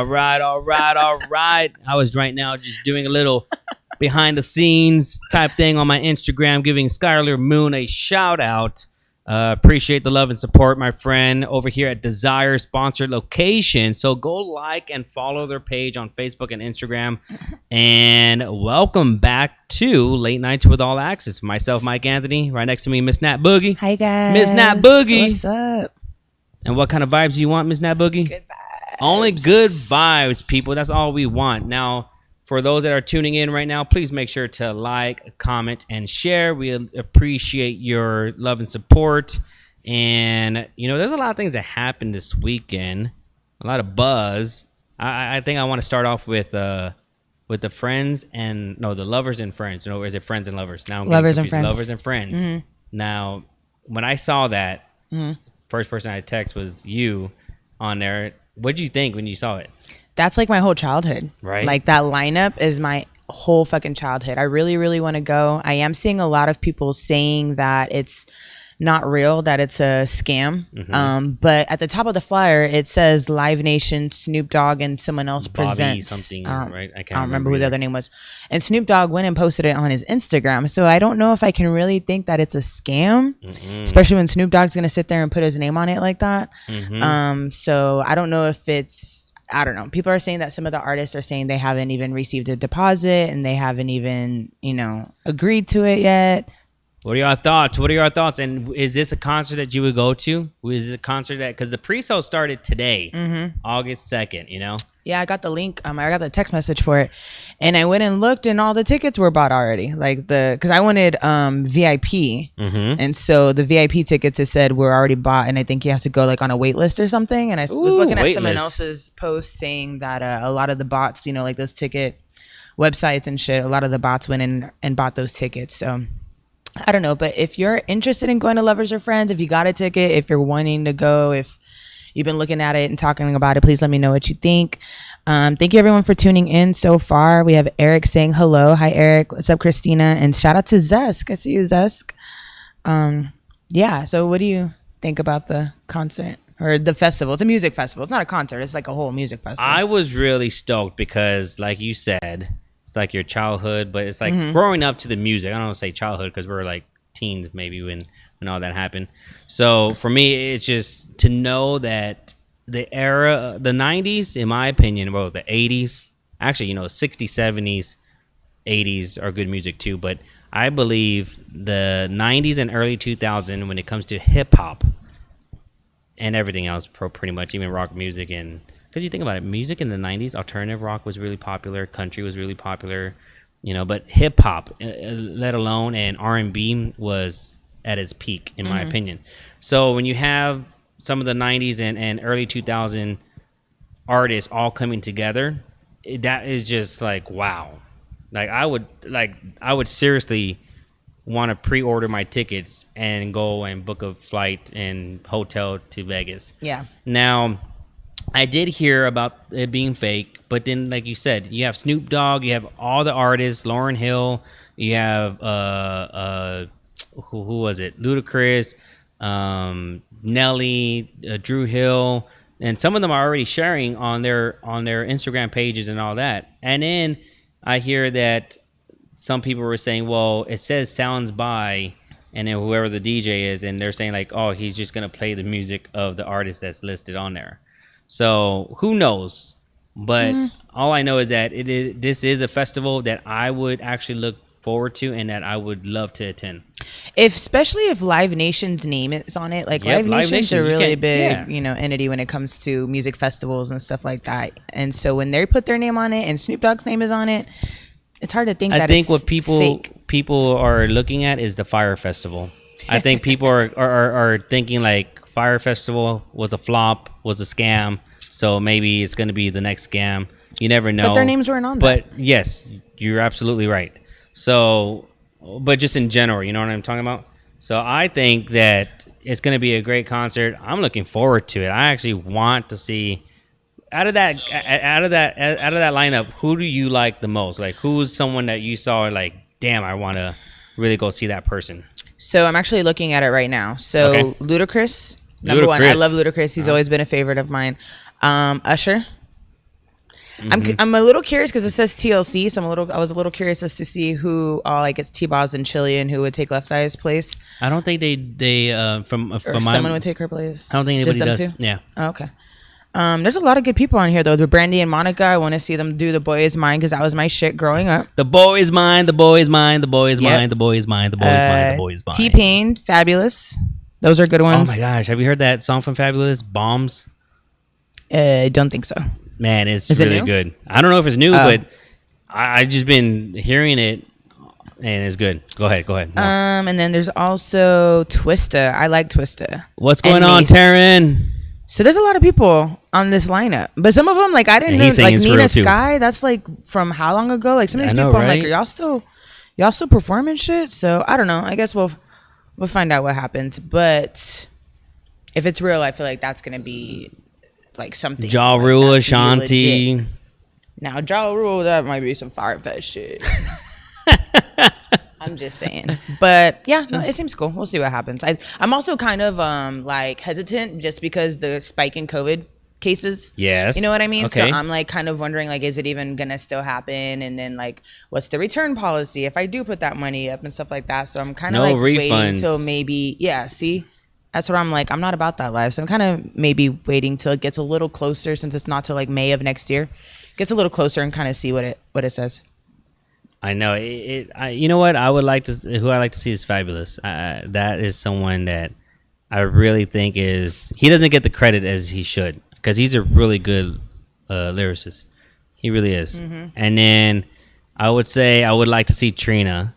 right. I was right now just doing a little behind the scenes type thing on my Instagram, giving Skylar Moon a shout out. Appreciate the love and support, my friend, over here at Desire Sponsored Location. So go like and follow their page on Facebook and Instagram. And welcome back to Late Nights with All Access. Myself, MikeAnthony. Right next to me, Miss Nat Boogie. Hi, guys. Miss Nat Boogie. What's up? And what kind of vibes do you want, Miss Nat Boogie? Good vibes. Only good vibes, people. That's all we want. Now, for those that are tuning in right now, please make sure to like, comment, and share. We appreciate your love and support. And, there's a lot of things that happened this weekend. A lot of buzz. I think I want to start off with the friends and, the lovers and friends. Or is it friends and lovers? Now I'm lovers and friends. Lovers and friends. Mm-hmm. Now, when I saw that, first person I text was you on there. What did you think when you saw it? That's like my whole childhood, right? Like that lineup is my whole fucking childhood. I really, really want to go. I am seeing a lot of people saying that it's not real, that it's a scam. Mm-hmm. But at the top of the flyer, it says Live Nation, Snoop Dogg, and someone else Bobby presents. Something, right? I don't remember who the other name was. And Snoop Dogg went and posted it on his Instagram. So I don't know if I can really think that it's a scam, especially when Snoop Dogg's going to sit there and put his name on it like that. Mm-hmm. So I don't know if it's, I don't know. People are saying that some of the artists are saying they haven't even received a deposit and they haven't even, agreed to it yet. What are your thoughts? And is this a concert that you would go to? Is this a concert that, because the pre-sale started today, August 2nd, Yeah, I got the link. I got the text message for it, and I went and looked, and all the tickets were bought already. Because I wanted VIP, and so the VIP tickets, it said were already bought, and I think you have to go on a wait list or something. And I was looking at someone else's post saying that a lot of the bots, those ticket websites and shit, a lot of the bots went in and bought those tickets. So I don't know, but if you're interested in going to Lovers or Friends, if you got a ticket, if you're wanting to go, if you've been looking at it and talking about it, please let me know what you think. Thank you everyone for tuning in so far. We have Eric saying hello. Hi Eric. What's up, Christina? And shout out to Zesk. I see you, Zesk. Yeah. So what do you think about the concert or the festival? It's a music festival. It's not a concert. It's like a whole music festival. I was really stoked because, like you said, it's like your childhood, but it's like growing up to the music. I don't want to say childhood because we're like teens maybe when all that happened. So for me, it's just to know that the era, the 90s, in my opinion, well, the 80s, actually, 60s, 70s, 80s are good music too. But I believe the 90s and early 2000s, when it comes to hip hop and everything else, pretty much, even rock music and... Because you think about it, music in the 90s, alternative rock was really popular, country was really popular, but hip hop, let alone, and R&B was at its peak, in my opinion. So when you have some of the 90s and early 2000 artists all coming together, that is just like, wow. I would seriously want to pre-order my tickets and go and book a flight and hotel to Vegas. Yeah. Now, I did hear about it being fake, but then, like you said, you have Snoop Dogg, you have all the artists, Lauryn Hill, you have who was it? Ludacris, Nelly, Drew Hill, and some of them are already sharing on their Instagram pages and all that. And then I hear that some people were saying, well, it says sounds by, and then whoever the DJ is, and they're saying like, oh, he's just gonna play the music of the artist that's listed on there. So who knows? But all I know is that this is a festival that I would actually look forward to and that I would love to attend. Especially if Live Nation's name is on it. Live Nation's a really big, entity when it comes to music festivals and stuff like that. And so when they put their name on it and Snoop Dogg's name is on it, it's hard to think that it's what fake. people are looking at is the Fire Festival. I think people are thinking like Fire Festival was a flop, was a scam, so maybe it's going to be the next scam. You never know. But their names weren't on there. But yes, you're absolutely right. So, but just in general, you know what I'm talking about? So I think that it's going to be a great concert. I'm looking forward to it. I actually want to see out of that lineup, who do you like the most? Like, who's someone that you saw like, damn, I want to really go see that person? So I'm actually looking at it right now. So okay. Ludacris, number one. I love Ludacris. He's always been a favorite of mine. Usher. I'm a little curious because it says TLC, so I was a little curious as to see who like it's T-Boz and Chili and who would take Left Eye's place. I don't think they from someone would take her place. I don't think anybody does. Too? Yeah. Oh, okay. There's a lot of good people on here though. The Brandy and Monica, I want to see them do The Boy Is Mine because that was my shit growing up. The boy is mine. The boy is mine. The boy is mine. The boy is mine. The boy is mine. The boy is mine. T-Pain, Fabulous. Those are good ones. Oh my gosh, have you heard that song from Fabulous, Bombs? I don't think so. Man, it's really good. I don't know if it's new, but I just been hearing it, and it's good. Go ahead. No. And then there's also Twista. I like Twista. What's going on, Taryn? So there's a lot of people on this lineup, but some of them, like, I didn't know, like Nina Sky. That's like from how long ago? Like some of these people, right? I'm like, are y'all still performing shit? So I don't know. I guess we'll find out what happens. But if it's real, I feel like that's gonna be like something. Ja Rule, Ashanti. Now Ja Rule, that might be some Fire Fest shit. I'm just saying. But yeah, no, it seems cool. We'll see what happens. I'm also kind of like hesitant just because the spike in COVID cases. Yes. You know what I mean? Okay. So I'm like kind of wondering, like, is it even gonna still happen? And then like what's the return policy if I do put that money up and stuff like that? So I'm kind of waiting until maybe see? That's what I'm like. I'm not about that life. So I'm kind of maybe waiting till it gets a little closer since it's not till like May of next year. Gets a little closer and kind of see what it says. I know you know what I would like to. Who I like to see is Fabulous. That is someone that I really think he doesn't get the credit as he should because he's a really good lyricist. He really is. Mm-hmm. And then I would say I would like to see Trina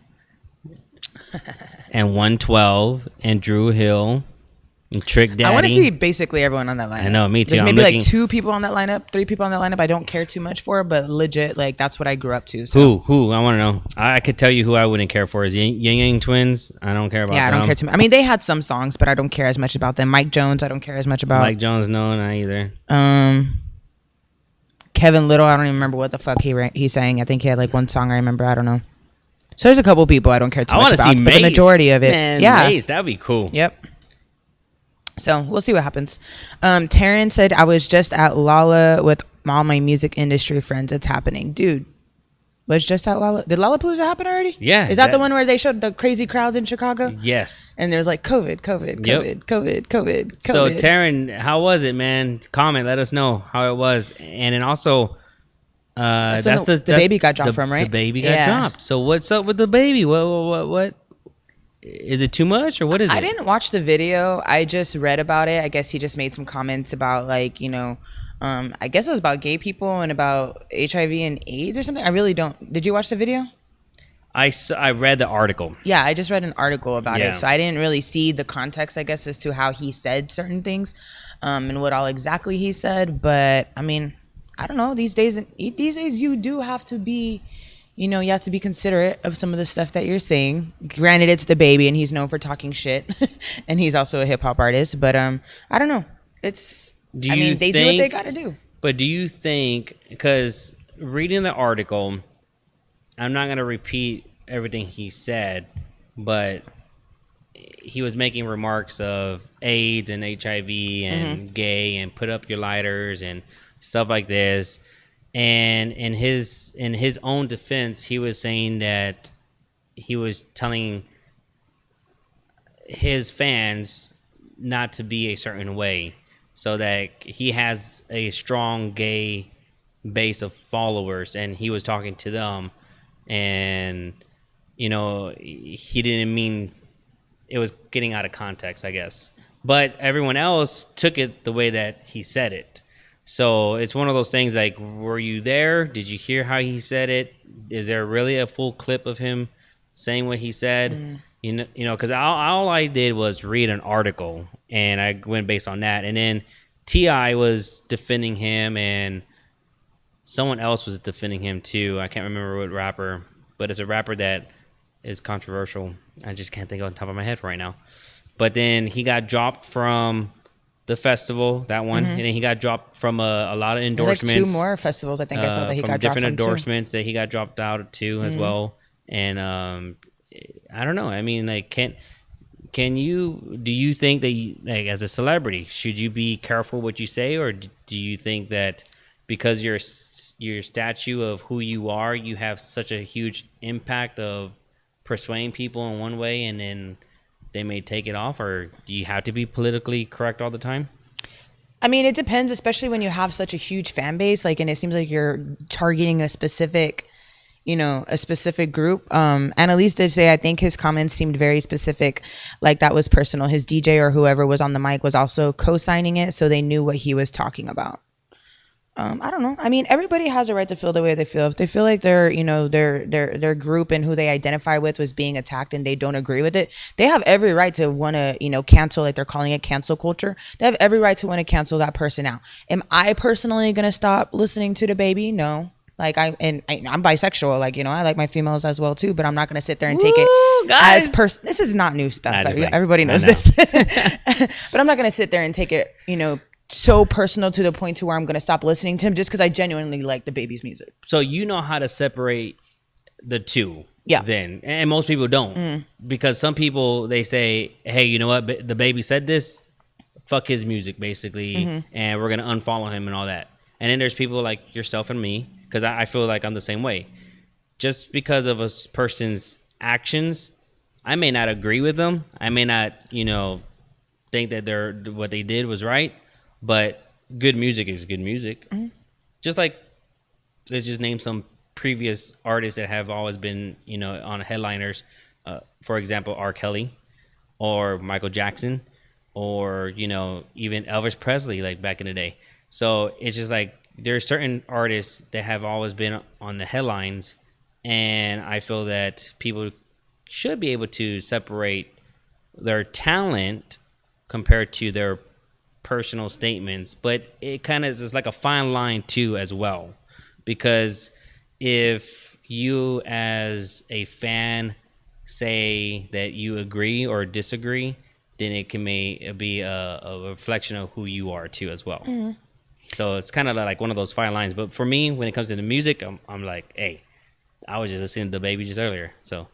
and 112 and Drew Hill. Trick Daddy. I want to see basically everyone on that lineup. I know, me too. There's maybe like 2 people on that lineup, 3 people on that lineup I don't care too much for, but legit, like that's what I grew up to. So. Who? I want to know. I could tell you who I wouldn't care for is Yang Yang Twins. I don't care about them. Yeah, I don't care too much. I mean, they had some songs, but I don't care as much about them. Mike Jones, I don't care as much about. Mike Jones, no, not either. Kevin Little, I don't even remember what the fuck he sang. I think he had like one song I remember. I don't know. So there's a couple people I don't care too much about, but the majority of it, Mace, that'd be cool. Yep. So we'll see what happens. Taryn said, I was just at Lala with all my music industry friends. It's happening. Dude, was just at Lala. Did Lollapalooza happen already? Yeah. Is that the one where they showed the crazy crowds in Chicago? Yes. And there's like COVID. So Taryn, how was it, man? Comment, let us know how it was. And then also, DaBaby got dropped from, right? DaBaby got dropped. So what's up with DaBaby? What? Is it too much or what is it? I didn't watch the video. I just read about it. I guess he just made some comments about like, you know, I guess it was about gay people and about HIV and AIDS or something. I really don't. Did you watch the video? I read the article. Yeah, I just read an article about it. So I didn't really see the context, I guess, as to how he said certain things and what all exactly he said. But I mean, I don't know. These days you do have to be... You know, you have to be considerate of some of the stuff that you're saying. Granted, it's DaBaby, and he's known for talking shit, and he's also a hip hop artist. But I don't know. They do what they gotta do. But do you think? Because reading the article, I'm not gonna repeat everything he said, but he was making remarks of AIDS and HIV and gay and put up your lighters and stuff like this. And in his own defense, he was saying that he was telling his fans not to be a certain way, so that he has a strong gay base of followers, and he was talking to them, and you know he didn't mean it was getting out of context, I guess, but everyone else took it the way that he said it. So it's one of those things like, were you there? Did you hear how he said it? Is there really a full clip of him saying what he said? You know, because all I did was read an article and I went based on that. And then T.I. was defending him and someone else was defending him too. I can't remember what rapper, but it's a rapper that is controversial. I just can't think on top of my head right now. But then he got dropped from the festival, that one, and then he got dropped from a lot of endorsements. There's like 2 more festivals I think I saw that he got dropped from. Different endorsements that he got dropped out too as well. And I don't know. I mean, like, do you think that like as a celebrity should you be careful what you say, or do you think that because you're your statue of who you are, you have such a huge impact of persuading people in one way, and then they may take it off? Or do you have to be politically correct all the time? I mean, it depends, especially when you have such a huge fan base. Like, and it seems like you're targeting a specific group. Annalise did say, I think his comments seemed very specific, like that was personal. His DJ or whoever was on the mic was also co-signing it, so they knew what he was talking about. I don't know. I mean, everybody has a right to feel the way they feel. If they feel like their group and who they identify with was being attacked and they don't agree with it, they have every right to want to, cancel, like they're calling it cancel culture. They have every right to want to cancel that person out. Am I personally going to stop listening to DaBaby? No. Like I'm bisexual. Like, I like my females as well too, but I'm not going to sit there and take it guys. As this is not new stuff. Everybody knows this, but I'm not going to sit there and take it, so personal to the point to where I'm going to stop listening to him just because I genuinely like DaBaby's music. So you know how to separate the two. Yeah. Then, and most people don't, because some people, they say, hey, you know what? DaBaby said this, fuck his music basically. And we're going to unfollow him and all that. And then there's people like yourself and me, because I feel like I'm the same way. Just because of a person's actions, I may not agree with them. I may not, think that what they did was right. But good music is good music. Just like, let's just name some previous artists that have always been, on headliners. For example, R. Kelly or Michael Jackson or, even Elvis Presley, like back in the day. So it's just like there are certain artists that have always been on the headlines. And I feel that people should be able to separate their talent compared to their personal statements, but it kind of is like a fine line too as well, because if you as a fan say that you agree or disagree, then it may be a reflection of who you are too as well. So it's kind of like one of those fine lines. But for me, when it comes to the music, I'm like, hey, I was just listening to DaBaby just earlier, so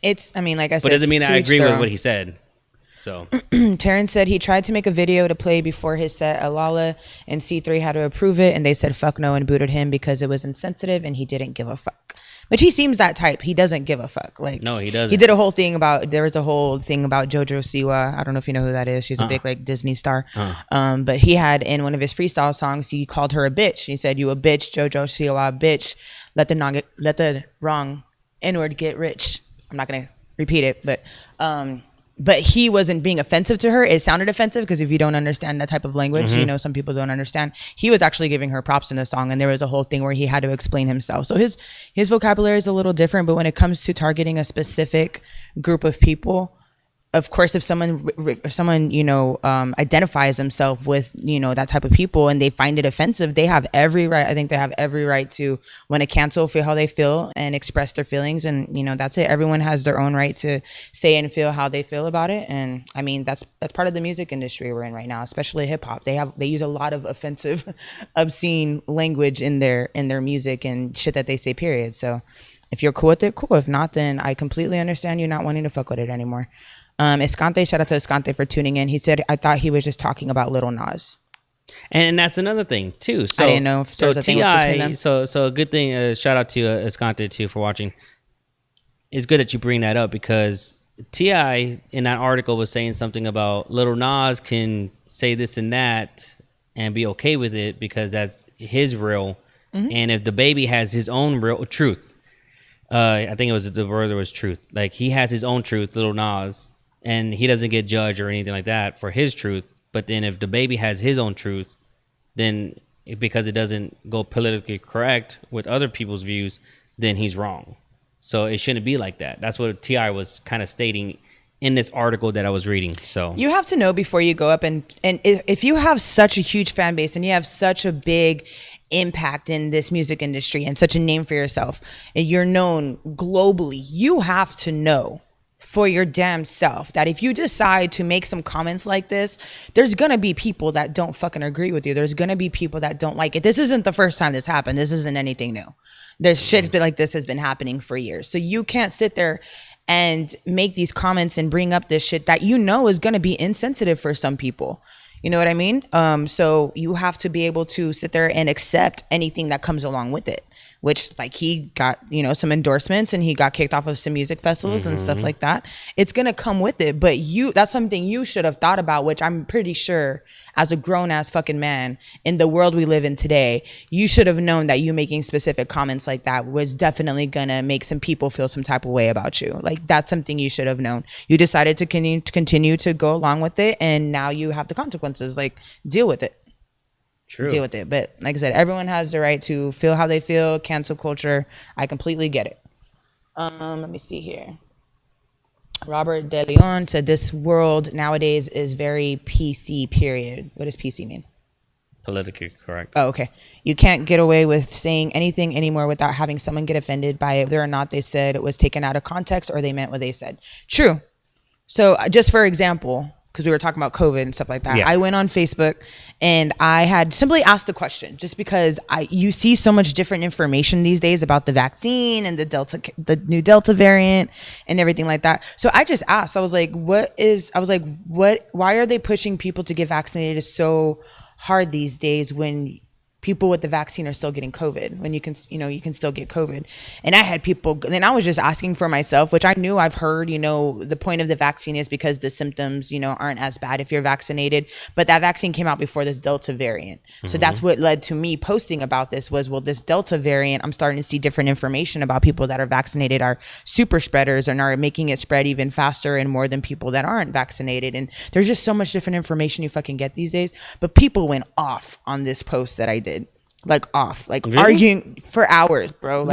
it's, I mean, like I said, but it doesn't mean I agree with what he said. So Terrence said he tried to make a video to play before his set. Alala and C3 had to approve it, and they said fuck no and booted him because it was insensitive and he didn't give a fuck. But he seems that type. He doesn't give a fuck. Like, no, he doesn't. He did a whole thing about, there was a whole thing about JoJo Siwa. I don't know if you know who that is. She's a big like Disney star. But he had in one of his freestyle songs, he called her a bitch. He said, "You a bitch, JoJo Siwa, bitch. Let the wrong N-word get rich." I'm not gonna repeat it, but he wasn't being offensive to her. It sounded offensive because if you don't understand that type of language, some people don't understand. He was actually giving her props in the song, and there was a whole thing where he had to explain himself. So his vocabulary is a little different, but when it comes to targeting a specific group of people, of course, if someone identifies themselves with that type of people and they find it offensive, they have every right. I think they have every right to want to cancel, feel how they feel, and express their feelings. And that's it. Everyone has their own right to say and feel how they feel about it. And I mean, that's part of the music industry we're in right now, especially hip hop. They use a lot of offensive, obscene language in their music and shit that they say. Period. So if you're cool with it, cool. If not, then I completely understand you not wanting to fuck with it anymore. Escante, shout out to Escante for tuning in. He said, I thought he was just talking about Lil Nas. And that's another thing too. So I didn't know if there was a thing between them. So a good thing, shout out to Escante too for watching. It's good that you bring that up, because T.I. in that article was saying something about Lil Nas can say this and that and be okay with it because that's his real. And if DaBaby has his own real truth, I think it was the word was truth. Like, he has his own truth, Lil Nas, and he doesn't get judged or anything like that for his truth. But then if DaBaby has his own truth, then because it doesn't go politically correct with other people's views, then he's wrong. So it shouldn't be like that. That's what T.I. was kind of stating in this article that I was reading. So you have to know before you go up, and if you have such a huge fan base and you have such a big impact in this music industry and such a name for yourself, and you're known globally, you have to know for your damn self that if you decide to make some comments like this, there's gonna be people that don't fucking agree with you. There's gonna be people that don't like it. This isn't the first time this happened. This isn't anything new. There's shit like this has been happening for years. So you can't sit there and make these comments and bring up this shit that is gonna be insensitive for some people. You know what I mean? So you have to be able to sit there and accept anything that comes along with it, which like he got, you know, some endorsements and he got kicked off of some music festivals and stuff like that. It's going to come with it. But that's something you should have thought about, which I'm pretty sure as a grown ass fucking man in the world we live in today, you should have known that you making specific comments like that was definitely going to make some people feel some type of way about you. Like that's something you should have known. You decided to continue to go along with it. And now you have the consequences. Like deal with it. True. Deal with it. But like I said, everyone has the right to feel how they feel. Cancel culture, I completely get it. Let me see here. Robert De Leon said this world nowadays is very PC, period. What does PC mean? Politically correct. Oh, okay. You can't get away with saying anything anymore without having someone get offended by it, whether or not they said it was taken out of context or they meant what they said. True. So just for example, because we were talking about COVID and stuff like that. Yeah. I went on Facebook and I had simply asked the question just because you see so much different information these days about the vaccine and the new Delta variant and everything like that. So I just asked, I was like, why are they pushing people to get vaccinated so hard these days when people with the vaccine are still getting COVID, when you can still get COVID. And I had people, and I was just asking for myself, which I knew I've heard, the point of the vaccine is because the symptoms, aren't as bad if you're vaccinated, but that vaccine came out before this Delta variant. Mm-hmm. So that's what led to me posting about this was, well, this Delta variant, I'm starting to see different information about people that are vaccinated are super spreaders and are making it spread even faster and more than people that aren't vaccinated. And there's just so much different information you fucking get these days, but people went off on this post that I did. Really? Arguing for hours, bro.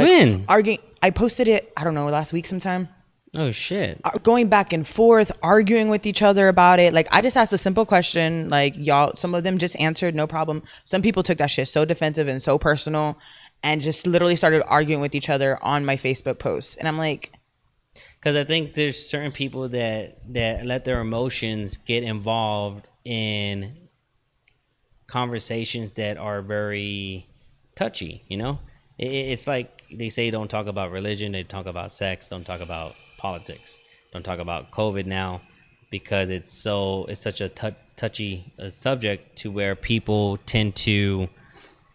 Arguing. I posted it, I don't know, last week sometime. Oh shit. Going back and forth, arguing with each other about it. Like I just asked a simple question, like y'all, some of them just answered, no problem. Some people took that shit so defensive and so personal and just literally started arguing with each other on my Facebook post. And I'm like, because I think there's certain people that let their emotions get involved in conversations that are very touchy. It's like they say don't talk about religion, they talk about sex, don't talk about politics, don't talk about COVID now, because it's such a touchy subject to where people tend to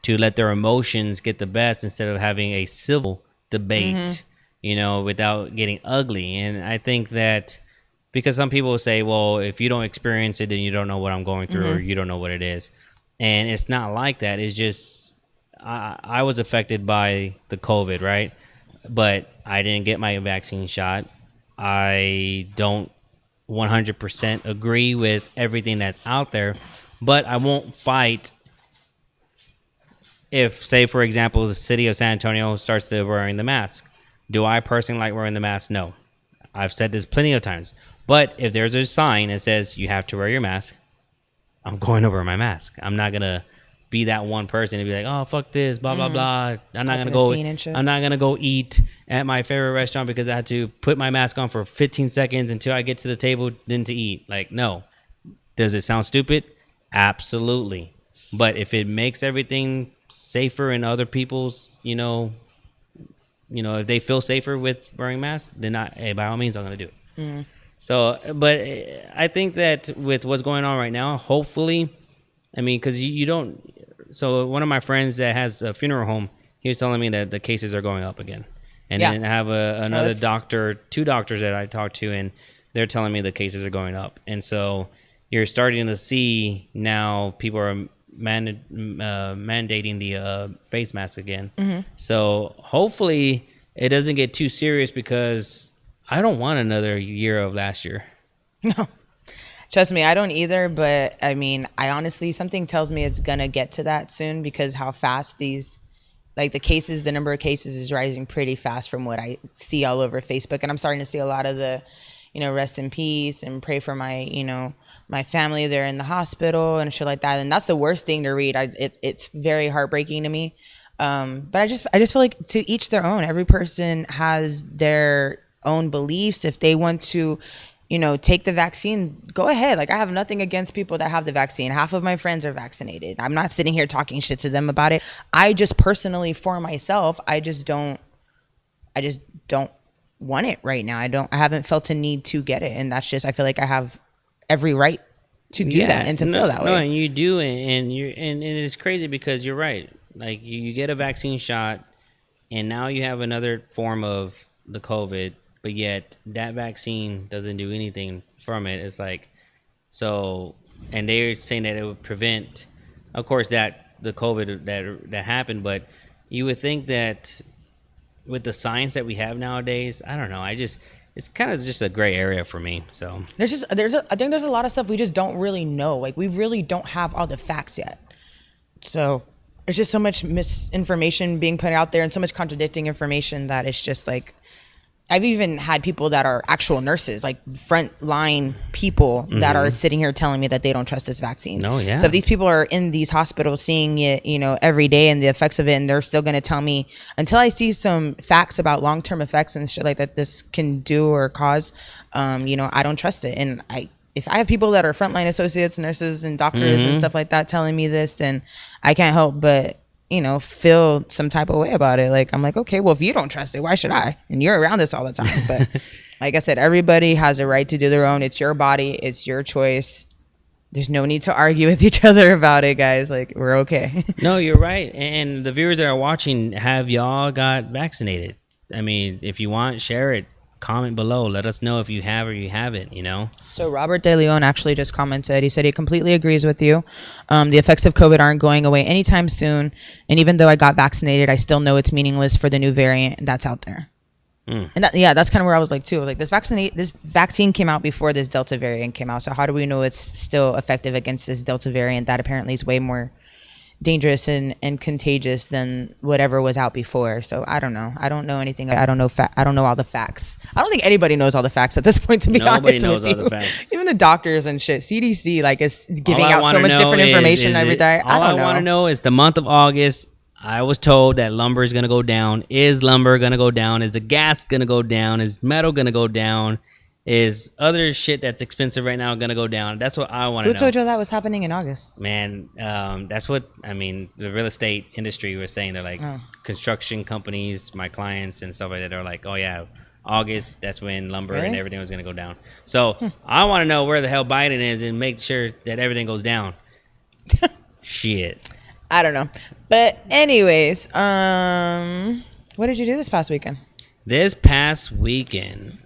let their emotions get the best instead of having a civil debate, without getting ugly. And I think that because some people say, well, if you don't experience it, then you don't know what I'm going through, or you don't know what it is. And it's not like that. It's just I was affected by the COVID, right? But I didn't get my vaccine shot. I don't 100% agree with everything that's out there, but I won't fight if, say, for example, the city of San Antonio starts to wearing the mask. Do I personally like wearing the mask? No. I've said this plenty of times. But if there's a sign that says you have to wear your mask, I'm going to wear my mask. I'm not gonna be that one person and be like, oh fuck this, blah blah blah. I'm not gonna go eat at my favorite restaurant because I had to put my mask on for 15 seconds until I get to the table then to eat. Like, no. Does it sound stupid? Absolutely. But if it makes everything safer and other people's, if they feel safer with wearing masks, then by all means I'm gonna do it. Mm. So, but I think that with what's going on right now, hopefully, because you don't. So one of my friends that has a funeral home, he was telling me that the cases are going up again. And then I have another doctor, two doctors that I talked to, and they're telling me the cases are going up. And so you're starting to see now people are mandating the face mask again. Mm-hmm. So hopefully it doesn't get too serious, because I don't want another year of last year. No, trust me, I don't either. But I honestly, something tells me it's gonna get to that soon, because how fast the number of cases is rising pretty fast from what I see all over Facebook. And I'm starting to see a lot of the, rest in peace and pray for my, my family. They're in the hospital and shit like that. And that's the worst thing to read. It's very heartbreaking to me. But I just feel like to each their own. Every person has their own beliefs. If they want to take the vaccine, go ahead. Like, I have nothing against people that have the vaccine. Half of my friends are vaccinated. I'm not sitting here talking shit to them about it. I just personally, for myself, I just don't want it right now. I haven't felt a need to get it, and that's just, I feel like I have every right to do that and to feel that way. No, and you do, and it's crazy because you're right. Like you get a vaccine shot, and now you have another form of the COVID, but yet that vaccine doesn't do anything from it. It's like, so, and they're saying that it would prevent, of course, that the COVID that happened, but you would think that with the science that we have nowadays, I don't know. It's kind of just a gray area for me. So I think there's a lot of stuff we just don't really know. Like we really don't have all the facts yet. So there's just so much misinformation being put out there and so much contradicting information that it's just like, I've even had people that are actual nurses, like frontline people that are sitting here telling me that they don't trust this vaccine. No, yeah. So if these people are in these hospitals seeing it, every day and the effects of it, and they're still going to tell me until I see some facts about long-term effects and shit like that this can do or cause, I don't trust it. And if I have people that are frontline associates, nurses and doctors and stuff like that telling me this, then I can't help but feel some type of way about it. Like, I'm like, okay, well, if you don't trust it, why should I? And you're around this all the time. But like I said, everybody has a right to do their own. It's your body. It's your choice. There's no need to argue with each other about it, guys. Like, we're okay. No, you're right. And the viewers that are watching, have y'all got vaccinated? I mean, if you want, share it. Comment below. Let us know if you have or you haven't, So Robert De Leon actually just commented. He said he completely agrees with you. The effects of COVID aren't going away anytime soon. And even though I got vaccinated, I still know it's meaningless for the new variant that's out there. And that's kind of where I was like, too. Like, this vaccine came out before this Delta variant came out. So how do we know it's still effective against this Delta variant that apparently is way more dangerous and contagious than whatever was out before? So I don't know. I don't know anything. I don't know all the facts. I don't think anybody knows all the facts at this point, to be honest with you. Nobody knows all the facts. Even the doctors and shit. CDC is giving out so much different information every day. All I want to know is the month of August, I was told that lumber is going to go down. Is lumber going to go down? Is the gas going to go down? Is metal going to go down? Is other shit that's expensive right now going to go down? That's what I want to know. Who told you that was happening in August? Man, that's what, the real estate industry was saying. They're like, construction companies, my clients and stuff like that, they're like, oh yeah, August, that's when lumber and everything was going to go down. So I want to know where the hell Biden is and make sure that everything goes down. Shit. I don't know. But anyways, what did you do this past weekend? This past weekend,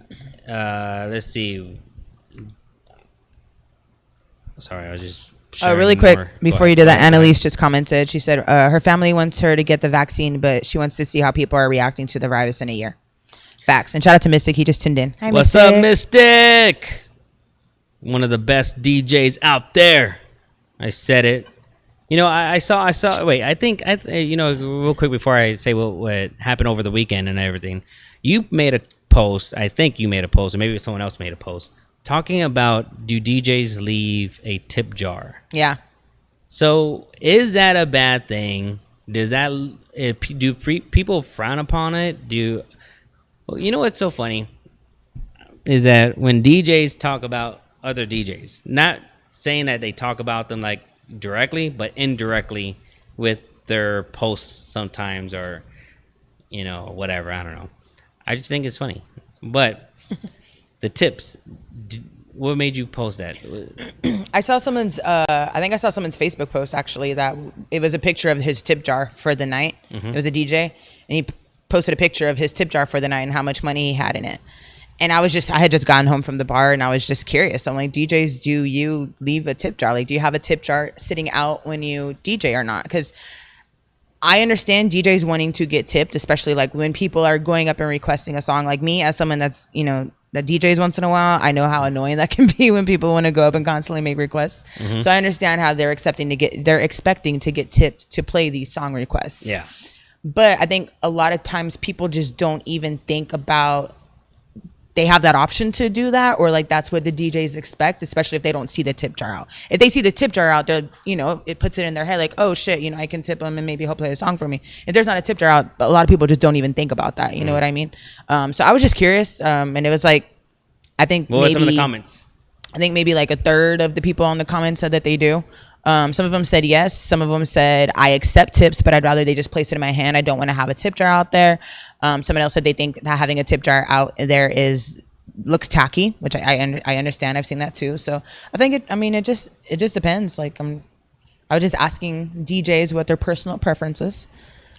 let's see. Sorry, I was just really quick before you did that, Annalise just commented. She said her family wants her to get the vaccine, but she wants to see how people are reacting to the virus in a year. Facts. And shout out to Mystic. He just tuned in. Hi, What's up, Mystic? One of the best DJs out there. I said it. I saw. Wait, I think real quick before I say what happened over the weekend and everything. You made a post. I think you made a post, or maybe someone else made a post talking about, do DJs leave a tip jar? Yeah. So is that a bad thing? Do people frown upon it? Well, you know what's so funny is that when DJs talk about other DJs, not saying that they talk about them like directly, but indirectly with their posts sometimes, or whatever, I don't know. I just think it's funny. But the tips, what made you post that? I saw someone's Facebook post, actually, that it was a picture of his tip jar for the night. It was a DJ, and he posted a picture of his tip jar for the night and how much money he had in it. And I had just gotten home from the bar, and I was just curious. I'm like, DJs, do you leave a tip jar? Like, do you have a tip jar sitting out when you DJ or not? Because I understand DJs wanting to get tipped, especially like when people are going up and requesting a song. Like me, as someone that's, that DJs once in a while, I know how annoying that can be when people want to go up and constantly make requests. So I understand how they're expecting to get tipped to play these song requests. Yeah. But I think a lot of times people just don't even think about they have that option to do that, or like that's what the DJs expect, especially if they don't see the tip jar out. If they see the tip jar out, they're, it puts it in their head like, oh shit, I can tip him and maybe he'll play a song for me. If there's not a tip jar out, a lot of people just don't even think about that. You know what I mean? So I was just curious, and it was like, I think what were some of the comments? I think maybe like a third of the people on the comments said that they do. Some of them said yes. Some of them said, I accept tips, but I'd rather they just place it in my hand. I don't want to have a tip jar out there. Someone else said they think that having a tip jar out there is looks tacky, which I understand. I've seen that too. So I think it just depends. Like I was just asking DJs what their personal preference is.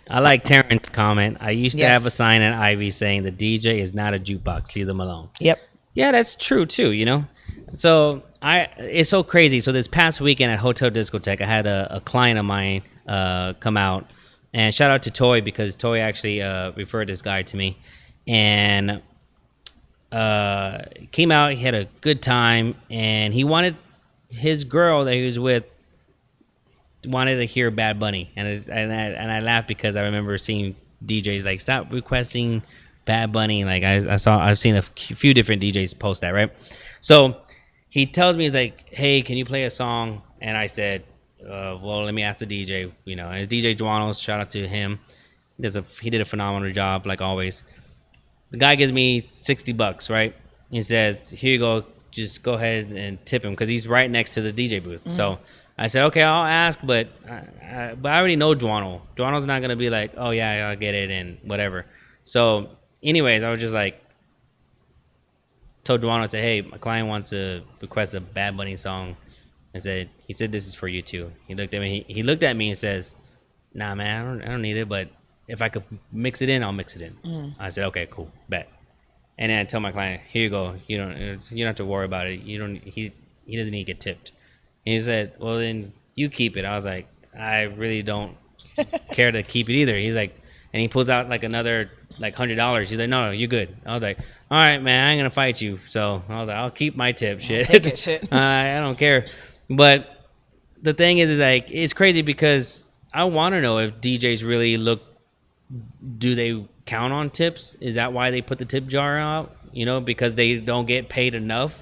I like Terrence's comment. I used to have a sign at Ivy saying the DJ is not a jukebox. Leave them alone. Yep. Yeah, that's true too. You know, so it's so crazy. So this past weekend at Hotel Discotheque, I had a client of mine come out, and shout out to Toy because Toy actually referred this guy to me, and came out. He had a good time, and he wanted his girl that he was with wanted to hear Bad Bunny, and I laughed because I remember seeing DJs like stop requesting Bad Bunny. Like I've seen a few different DJs post that, right? So he tells me, he's like, hey, can you play a song? And I said, well, let me ask the DJ, you know. And DJ Juanos, shout out to him. He did a phenomenal job, like always. The guy gives me $60, right? He says, here you go, just go ahead and tip him, because he's right next to the DJ booth. Mm-hmm. So I said, okay, I'll ask, but I already know Juano. Juano's not going to be like, oh, yeah, I'll get it and whatever. So anyways, I was just like, told Juano, I said, hey, my client wants to request a Bad Bunny song. He said, this is for you too. He looked at me. He looked at me and says, nah, man, I don't need it, but if I could mix it in, I'll mix it in. Mm. I said, okay, cool, bet. And then I tell my client, here you go. You don't have to worry about it. He doesn't need to get tipped. And he said, well, then you keep it. I was like, I really don't care to keep it either. He's like, and he pulls out like another like $100. He's like, no, you're good. I was like, all right, man, I ain't gonna fight you. So I was like, I'll keep my tip. Shit, take it, shit. I don't care. But the thing is like, it's crazy because I want to know if DJs really do they count on tips? Is that why they put the tip jar out? You know, because they don't get paid enough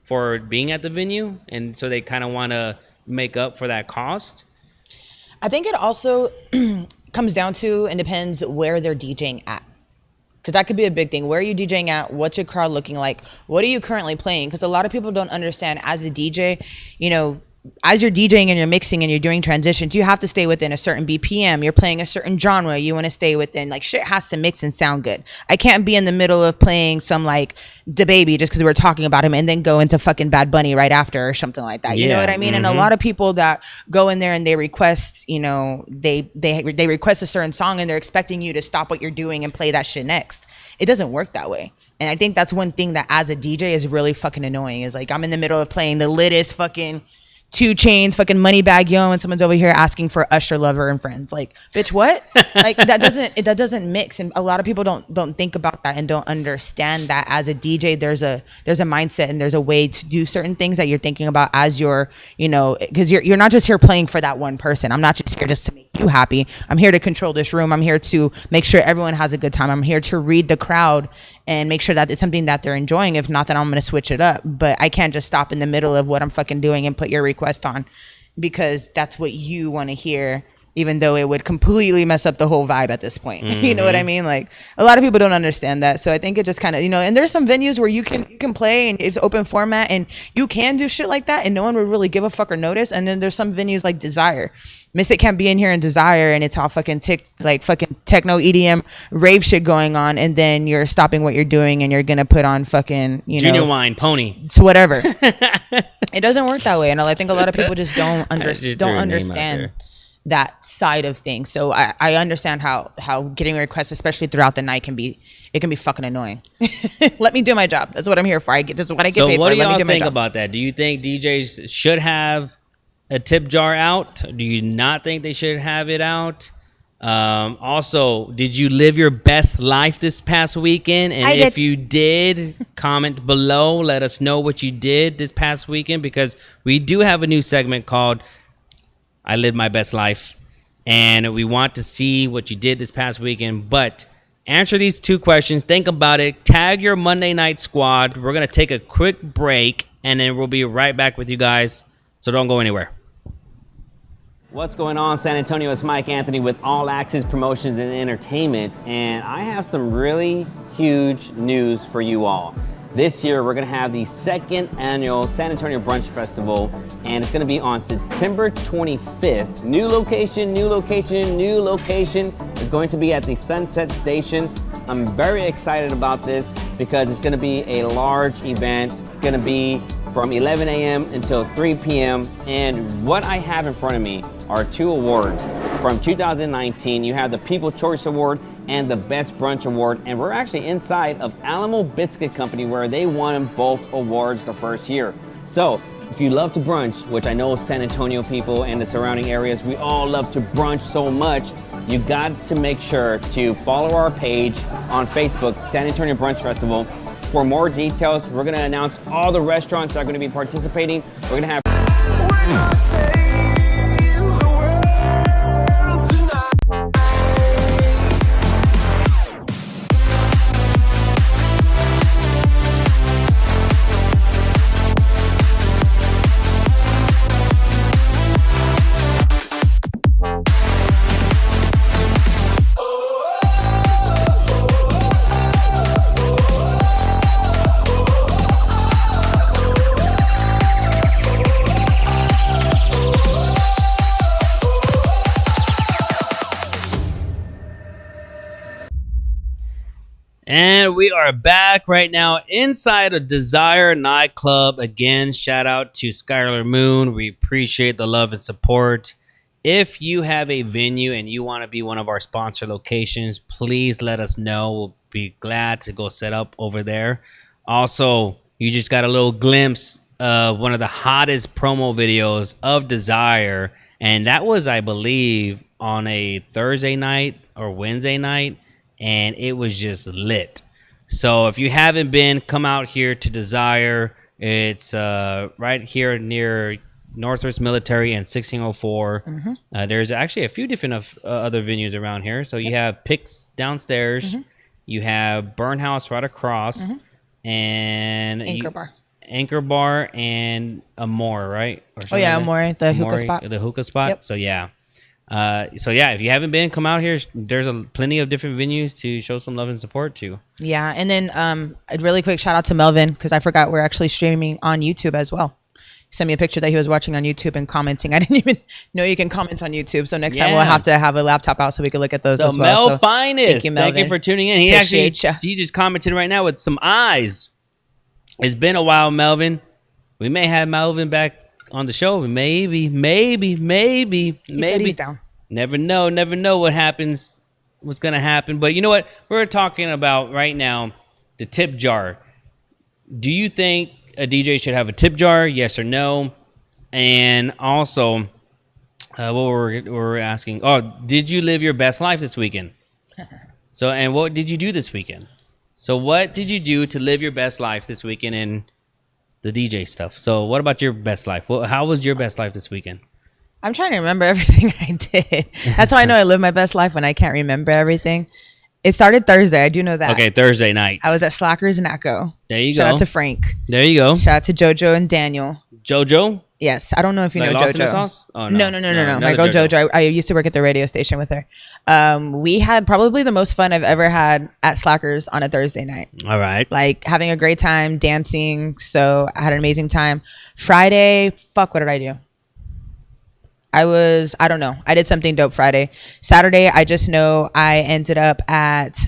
for being at the venue, and so they kind of want to make up for that cost. I think it also comes down to and depends where they're DJing at, because that could be a big thing. Where are you DJing at? What's your crowd looking like? What are you currently playing? Because a lot of people don't understand, as a DJ, you know, as you're DJing and you're mixing and you're doing transitions, you have to stay within a certain BPM. You're playing a certain genre. You want to stay within, like, shit has to mix and sound good. I can't be in the middle of playing some like DaBaby just because we're talking about him and then go into fucking Bad Bunny right after or something like that. You know what I mean? Mm-hmm. And a lot of people that go in there and they request, you know, they request a certain song and they're expecting you to stop what you're doing and play that shit next. It doesn't work that way. And I think that's one thing that as a DJ is really fucking annoying, is like, I'm in the middle of playing the littest fucking 2 Chainz fucking Moneybag Yo, and someone's over here asking for Usher, Lover, and Friends. Like, bitch, what? Like, that doesn't mix. And a lot of people don't think about that and don't understand that as a DJ there's a mindset and there's a way to do certain things that you're thinking about as you're, you know, because you're not just here playing for that one person. I'm not just here just to make you happy. I'm here to control this room. I'm here to make sure everyone has a good time. I'm here to read the crowd and make sure that it's something that they're enjoying. If not, then I'm going to switch it up. But I can't just stop in the middle of what I'm fucking doing and put your request on because that's what you want to hear, even though it would completely mess up the whole vibe at this point. Mm-hmm. You know what I mean? Like, a lot of people don't understand that. So I think it just kind of, you know, and there's some venues where you can play and it's open format and you can do shit like that and no one would really give a fuck or notice. And then there's some venues like Desire. Mystic can't be in here in Desire and it's all fucking fucking techno EDM rave shit going on, and then you're stopping what you're doing and you're gonna put on fucking, you know, Genuine Pony. So whatever. It doesn't work that way, and I think a lot of people just don't understand that side of things. So I understand how getting requests, especially throughout the night, can be fucking annoying. Let me do my job. That's what I'm here for. This is what I get paid for. So what do y'all think about that? Do you think DJs should have a tip jar out? Do you not think they should have it out? Also, did you live your best life this past weekend? And if you did, comment below. Let us know what you did this past weekend, because we do have a new segment called I Lived My Best Life, and we want to see what you did this past weekend. But answer these 2 questions. Think about it. Tag your Monday Night Squad. We're going to take a quick break, and then we'll be right back with you guys. So don't go anywhere. What's going on, San Antonio? It's MikeAnthony with All Access Promotions and Entertainment, and I have some really huge news for you all. This year, we're gonna have the 2nd annual San Antonio Brunch Festival, and it's gonna be on September 25th. New location, new location, new location. It's going to be at the Sunset Station. I'm very excited about this because it's going to be a large event. It's going to be from 11 a.m. until 3 p.m. And what I have in front of me are 2 awards from 2019. You have the People's Choice Award and the Best Brunch Award. And we're actually inside of Alamo Biscuit Company where they won both awards the first year. So if you love to brunch, which I know San Antonio people and the surrounding areas, we all love to brunch so much, you got to make sure to follow our page on Facebook, San Antonio Brunch Festival. For more details, we're gonna announce all the restaurants that are gonna be participating. We're gonna have And we are back right now inside a Desire nightclub. Again, shout out to Skylar Moon. We appreciate the love and support. If you have a venue and you want to be one of our sponsor locations, please let us know. We'll be glad to go set up over there. Also, you just got a little glimpse of one of the hottest promo videos of Desire. And that was, I believe, on a Thursday night or Wednesday night. And it was just lit. So if you haven't been, come out here to Desire. It's right here near Northwest Military and 1604. Mm-hmm. There's actually a few different other venues around here. So you have Pix downstairs. Mm-hmm. You have Burn House right across. Mm-hmm. And Anchor Bar and Amore, right? Or Amore, the hookah spot. The hookah spot. Yep. So yeah. If you haven't been, come out here. There's plenty of different venues to show some love and support to. Yeah, and then a really quick shout out to Melvin, because I forgot we're actually streaming on YouTube as well. He sent me a picture that he was watching on YouTube and commenting. I didn't even know you can comment on YouTube. So next time we'll have to have a laptop out so we can look at those as well. Mel Finest, thank you for tuning in. He just commented right now with some eyes. It's been a while, Melvin. We may have Melvin back on the show. Maybe. He said he's down. Never know what's going to happen. But you know what? We're talking about right now the tip jar. Do you think a DJ should have a tip jar? Yes or no? And also, what we're asking, did you live your best life this weekend? And what did you do this weekend? So what did you do to live your best life this weekend in the DJ stuff? So what about your best life? How was your best life this weekend? I'm trying to remember everything I did. That's how I know I live my best life, when I can't remember everything. It started Thursday. I do know that. Okay, Thursday night. I was at Slackers in Echo. There you go. Shout out to Frank. There you go. Shout out to JoJo and Daniel. JoJo? Yes. I don't know if you know Lost JoJo. in the Sauce? Oh, no. My girl JoJo. I used to work at the radio station with her. We had probably the most fun I've ever had at Slackers on a Thursday night. All right. Like having a great time, dancing. So I had an amazing time. Friday, what did I do? I don't know. I did something dope Friday. Saturday, I just know I ended up at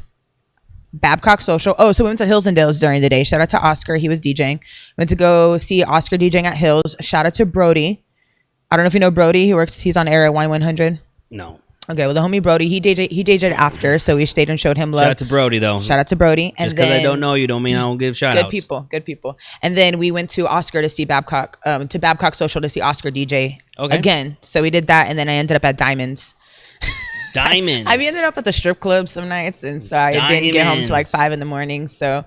Babcock Social. So we went to Hills and Dales during the day. Shout out to Oscar. He was DJing. Went to go see Oscar DJing at Hills. Shout out to Brody. I don't know if you know Brody. He's on air at Wine 100. No. Okay, well, the homie Brody, he DJ'd after, so we stayed and showed him love. Shout out to Brody, though. Shout out to Brody. Just because I don't know you don't mean I don't give shout outs. Good people. And then we went to Oscar to see Babcock, to Babcock Social to see Oscar DJ again. So we did that, and then I ended up at Diamonds. Diamonds. I ended up at the strip club some nights, and so I didn't get home till like 5 a.m. So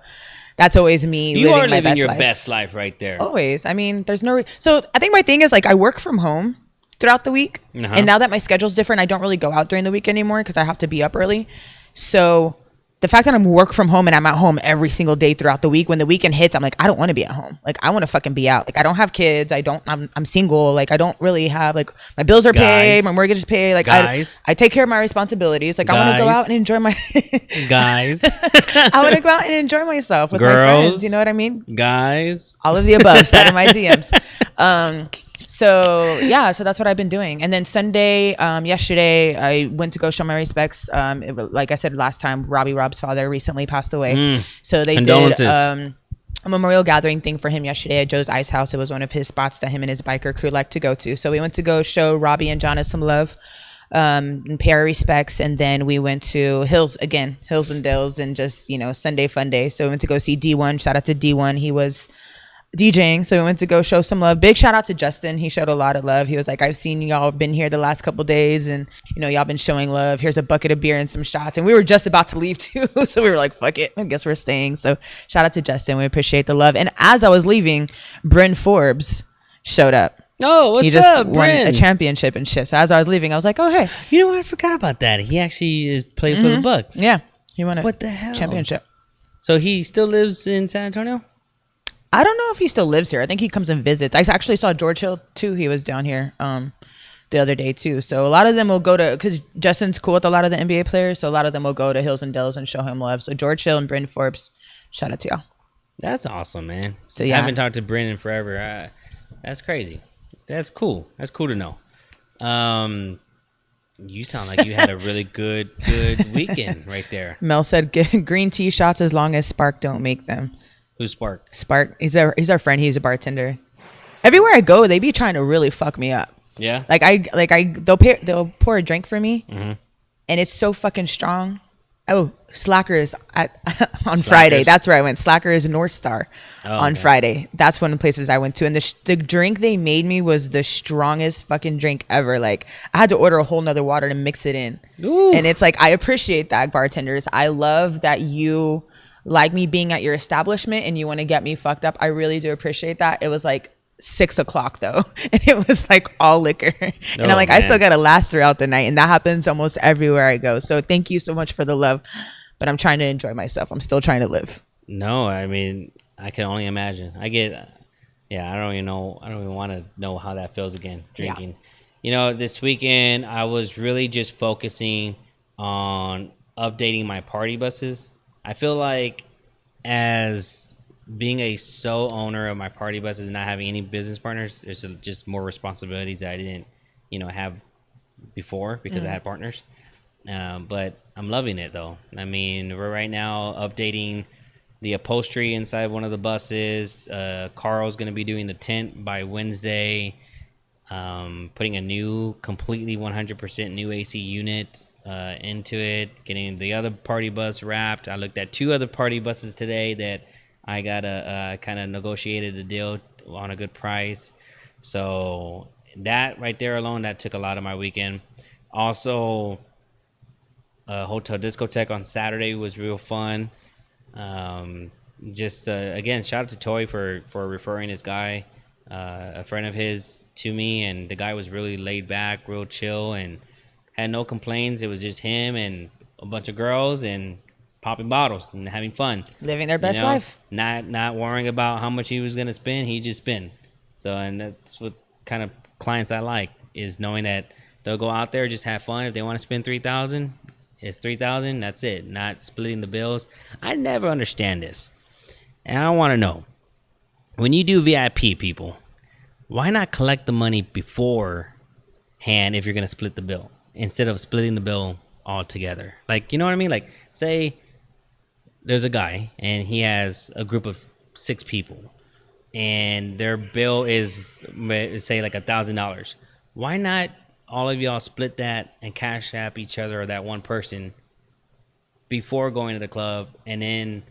that's always me. You are living your best life right there. Always. I mean, there's no. So I think my thing is like I work from home throughout the week, and now that my schedule's different, I don't really go out during the week anymore because I have to be up early. So the fact that I'm work from home and I'm at home every single day throughout the week, when the weekend hits, I'm like, I don't want to be at home. Like, I want to fucking be out. Like, I don't have kids. I'm single. Like, I don't really have, like, my bills are paid. My mortgage is paid. Like, I take care of my responsibilities. Like, I want to go out and enjoy my guys. I want to go out and enjoy myself with my friends. You know what I mean? Guys. All of the above. Slide in my DMs. So yeah, so that's what I've been doing. And then Sunday, yesterday, I went to go show my respects. Like I said last time, Rob's father recently passed away. So they did a memorial gathering thing for him yesterday at Joe's Ice House. It was one of his spots that him and his biker crew like to go to. So we went to go show Robbie and Jonas some love, and pay our respects. And then we went to Hills and Dills, and just, Sunday fun day. So we went to go see D1. Shout out to D1. He was DJing, so we went to go show some love. Big shout out to Justin. He showed a lot of love. He was like, I've seen y'all been here the last couple days, and y'all been showing love. Here's a bucket of beer and some shots. And we were just about to leave too, so we were like, fuck it, I guess we're staying. So shout out to Justin. We appreciate the love. And as I was leaving, Bryn Forbes showed up. Oh, what's up, He just won Bryn? a championship and shit. So as I was leaving, I was like, oh hey, You know what? I forgot about that. He actually is played for the Bucks. yeah, he won a What the hell? championship. So he still lives in San Antonio? I don't know if he still lives here. I think he comes and visits. I actually saw George Hill too. He was down here the other day too. So a lot of them will go to, because Justin's cool with a lot of the NBA players, so a lot of them will go to Hills and Dells and show him love. So George Hill and Bryn Forbes, shout out to y'all. That's awesome, man. So yeah, I haven't talked to Bryn in forever. That's crazy. That's cool. That's cool to know. You sound like you had a really good weekend right there. Mel said green tea shots as long as Spark don't make them. Who's Spark? Spark, he's our friend. He's a bartender. Everywhere I go, they be trying to really fuck me up. Yeah. They'll pour a drink for me, and it's so fucking strong. Oh, Slackers on Friday. That's where I went. Slackers North Star on Friday. That's one of the places I went to, and the drink they made me was the strongest fucking drink ever. Like, I had to order a whole nother water to mix it in. Ooh. And it's like, I appreciate that, bartenders. I love that you like me being at your establishment and you want to get me fucked up. I really do appreciate that. It was like 6 o'clock though, and it was like all liquor, and I'm like, man, I still gotta last throughout the night, and that happens almost everywhere I go. So thank you so much for the love, but I'm trying to enjoy myself. I'm still trying to live. No, I mean, I can only imagine. I don't even want to know how that feels again, drinking. Yeah. This weekend I was really just focusing on updating my party buses. I feel like, as being a sole owner of my party buses and not having any business partners, there's just more responsibilities that I didn't, have before because I had partners. But I'm loving it though. I mean, we're right now updating the upholstery inside one of the buses. Carl's going to be doing the tent by Wednesday. Putting a completely 100% new AC unit into it, getting the other party bus wrapped. I looked at 2 other party buses today that I got kind of negotiated a deal on a good price. So that right there alone, that took a lot of my weekend. Also, Hotel Discotheque on Saturday was real fun. Again, shout out to Toy for referring this guy, a friend of his, to me, and the guy was really laid back, real chill, and had no complaints. It was just him and a bunch of girls and popping bottles and having fun, living their best life, not worrying about how much he was gonna spend. He just spent. So, and that's what kind of clients I like, is knowing that they'll go out there, just have fun. If they want to spend $3,000, it's $3,000. That's it. Not splitting the bills. I never understand this, and I want to know, when you do VIP, people, why not collect the money beforehand if you're gonna split the bill, instead of splitting the bill all together? Like, you know what I mean? Like, say there's a guy and he has a group of 6 people and their bill is, say, like $1,000. Why not all of y'all split that and cash app each other, or that one person, before going to the club, and then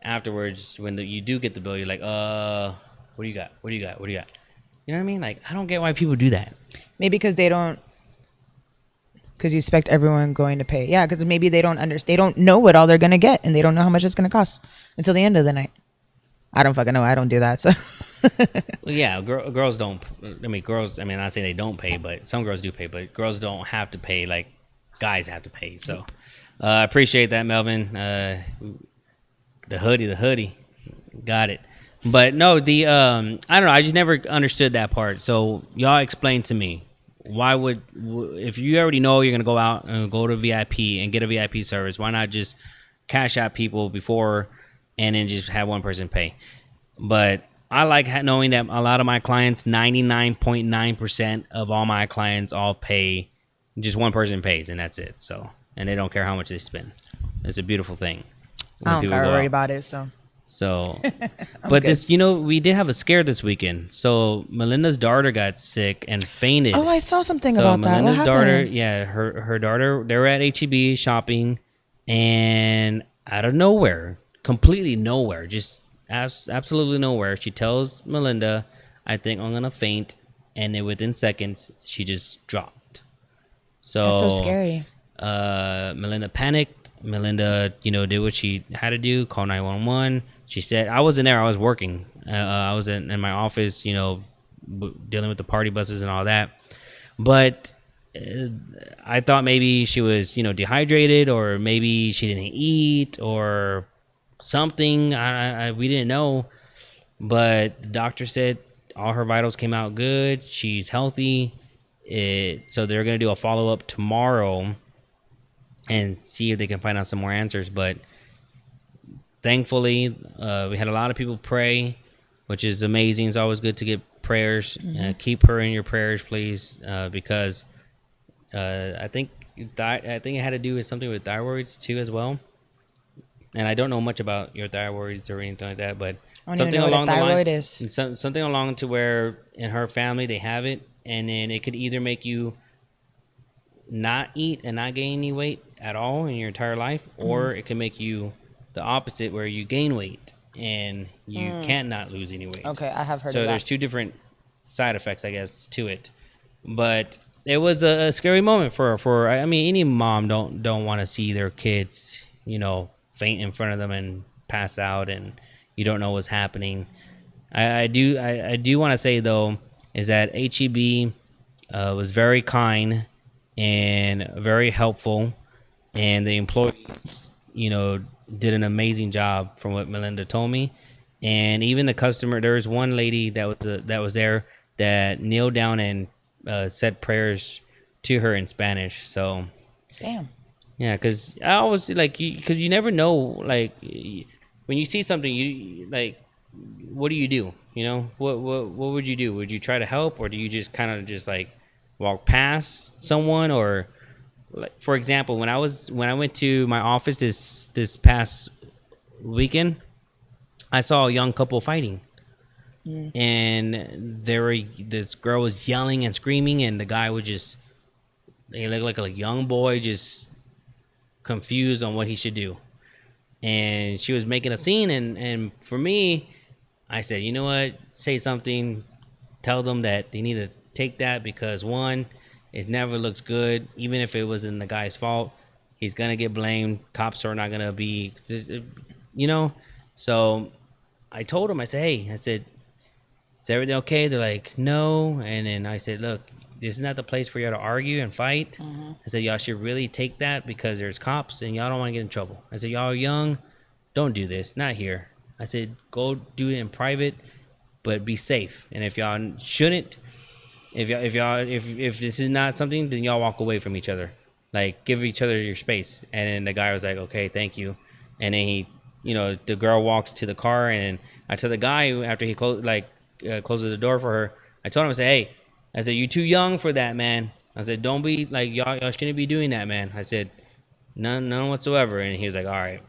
afterwards when you do get the bill, you're like, what do you got? What do you got? What do you got? You know what I mean? Like, I don't get why people do that. Maybe because you expect everyone going to pay. Yeah, because maybe they don't understand. They don't know what all they're going to get, and they don't know how much it's going to cost until the end of the night. I don't fucking know. I don't do that. So, well, yeah, girls don't. I mean, girls. I mean, I say they don't pay, but some girls do pay. But girls don't have to pay like guys have to pay. So, I appreciate that, Melvin. The hoodie, got it. But no, I don't know. I just never understood that part. So y'all explain to me. Why would, if you already know you're gonna go out and go to VIP and get a VIP service, why not just cash out people before and then just have one person pay? But I like knowing that a lot of my clients, 99.9% of all my clients all pay, just one person pays and that's it. So, and they don't care how much they spend. It's a beautiful thing. I don't care worry about it, So, but good. This, we did have a scare this weekend. So Melinda's daughter got sick and fainted. Oh, I saw something about that. Melinda's daughter, her daughter, they were at H-E-B shopping, and out of nowhere, completely nowhere, just absolutely nowhere, she tells Melinda, "I think I'm gonna faint," and then within seconds, she just dropped. So that's so scary. Melinda panicked. Melinda, did what she had to do, call 911. She said, I wasn't there, I was working. I was in my office, dealing with the party buses and all that. But I thought maybe she was, dehydrated, or maybe she didn't eat or something. We didn't know. But the doctor said all her vitals came out good. She's healthy. So they're going to do a follow-up tomorrow and see if they can find out some more answers. But thankfully, we had a lot of people pray, which is amazing. It's always good to get prayers. Keep her in your prayers, please, because I think it had to do with something with thyroids too as well. And I don't know much about your thyroids or anything like that, but something along the line, something along to where in her family they have it, and then it could either make you not eat and not gain any weight at all in your entire life, or it can make you the opposite, where you gain weight and you can't not lose any weight. Okay, I have heard of that. So there's two different side effects, I guess, to it. But it was a scary moment for any mom don't want to see their kids, faint in front of them and pass out, and you don't know what's happening. I do want to say though is that HEB was very kind and very helpful, and the employees, did an amazing job from what Melinda told me. And even the customer, there was one lady that was there that kneeled down and said prayers to her in Spanish. So damn. Yeah, because I always because you never know, when you see something, you what do you do? What would you do? Would you try to help, or do you just kind of just walk past someone? Or for example, when I went to my office this past weekend, I saw a young couple fighting, and this girl was yelling and screaming, and the guy he looked like a young boy, just confused on what he should do. And she was making a scene, and for me, I said, you know what, say something, tell them that they need to take that, because one, it never looks good. Even if it wasn't the guy's fault, he's gonna get blamed. Cops are not gonna be, so I told him, I said, hey, is everything okay? They're like, no. And then I said, look, this is not the place for y'all to argue and fight. I said, y'all should really take that, because there's cops and y'all don't want to get in trouble. I said, y'all are young, don't do this, not here. I said, go do it in private, but be safe. And if y'all shouldn't, if this is not something, then y'all walk away from each other. Give each other your space. And then the guy was like, okay, thank you. And then he, the girl walks to the car, and I tell the guy after he closes the door for her, I told him, I said, hey, I said, you're too young for that, man. I said, don't be y'all shouldn't be doing that, man. I said, none whatsoever. And he was like, all right.